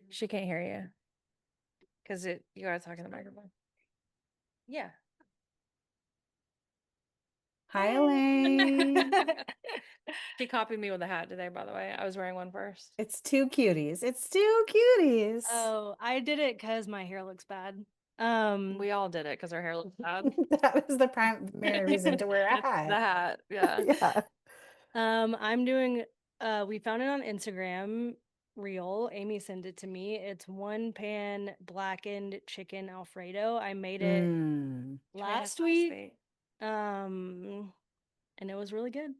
She can't hear you because you gotta talk in the microphone. Yeah. Hi, Elaine. She copied me with a hat today, by the way. I was wearing one first. It's two cuties. It's two cuties. Oh, I did it because my hair looks bad. We all did it because our hair looks bad. That was the primary reason to wear a It's the hat. hat, yeah. Yeah. I'm doing we found it on Instagram reel. Amy sent it to me. It's one pan blackened chicken Alfredo. I made it last week. And it was really good.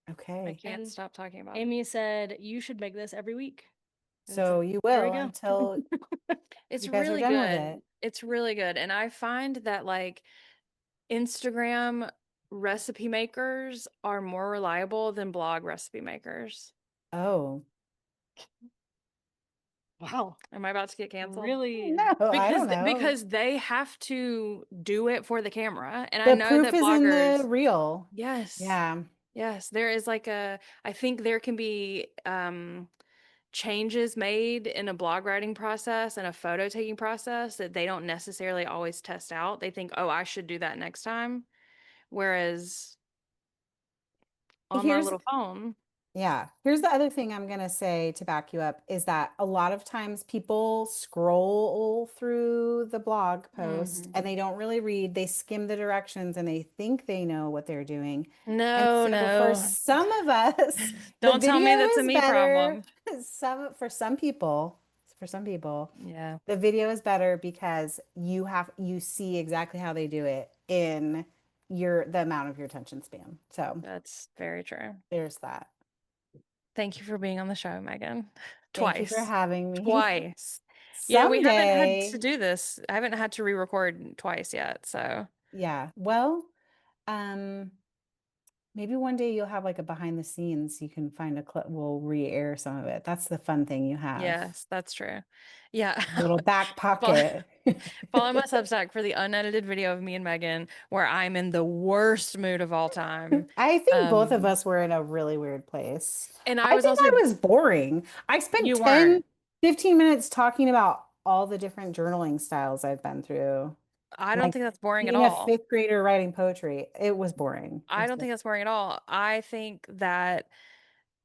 I Okay. can't And stop talking about it. Amy said you should make this every week. And So you there we will go. until It's you guys are really done with good. it. It's really good. And I find that like Instagram recipe makers are more reliable than blog recipe makers. Oh, Wow. Am I about to get canceled? Really? no, I don't know. Because they have to do it for the camera. And I The know proof that is in the bloggers, reel. yes. Yeah. Yes, there is like I think there can be changes made in a blog writing process and a photo taking process that they don't necessarily always test out. They think, oh, I should do that next time. Whereas on my Here's little phone, Yeah. Here's the other thing I'm going to say to back you up is that a lot of times people scroll through the blog post mhm. and they don't really read. They skim the directions and they think they know what they're doing. And No, so for no. some of us, the Don't tell video me that's a is me better. problem. For some people, Yeah, the video is better because you see exactly how they do it in the amount of your attention span. So that's very true. there's that. Thank you for being on the show, Megan. Thank you for Twice. having me. Twice. Yeah, we haven't had to Someday. do this. I haven't had to re-record twice yet, so Yeah. Well, um, maybe one day you'll have like a behind the scenes. You can find a clip. We'll re-air some of it. That's the fun thing you have. yes, that's true. Yeah. Little back Follow, pocket. follow my Substack for the unedited video of me and Megan where I'm in the worst mood of all time. I think both of us were in a really weird place. And I I was think also, I was boring. I spent you 10, weren't. 15 minutes talking about all the different journaling styles I've been through. I don't Like think that's boring at being a all. fifth grader writing poetry. It was boring. I don't think that's boring at all. I think that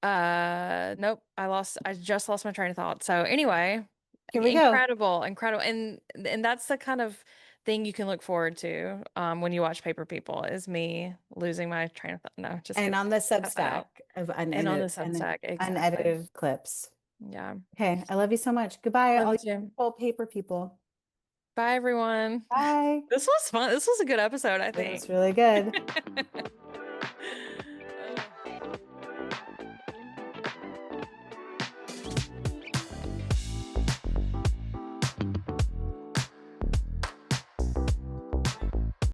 nope, I just lost my train of thought. So anyway, Here we go. incredible, incredible. And that's the kind of thing you can look forward to when you watch Paper People is me losing my train of thought. No, just And kidding. on the Cut that Substack out. of And on the unedited, Substack, exactly. unedited clips. Yeah. Okay, I love you so much. Goodbye, Love all you you too. beautiful paper people. Bye everyone. Bye. This was fun. This was a good episode, I It was think. really good.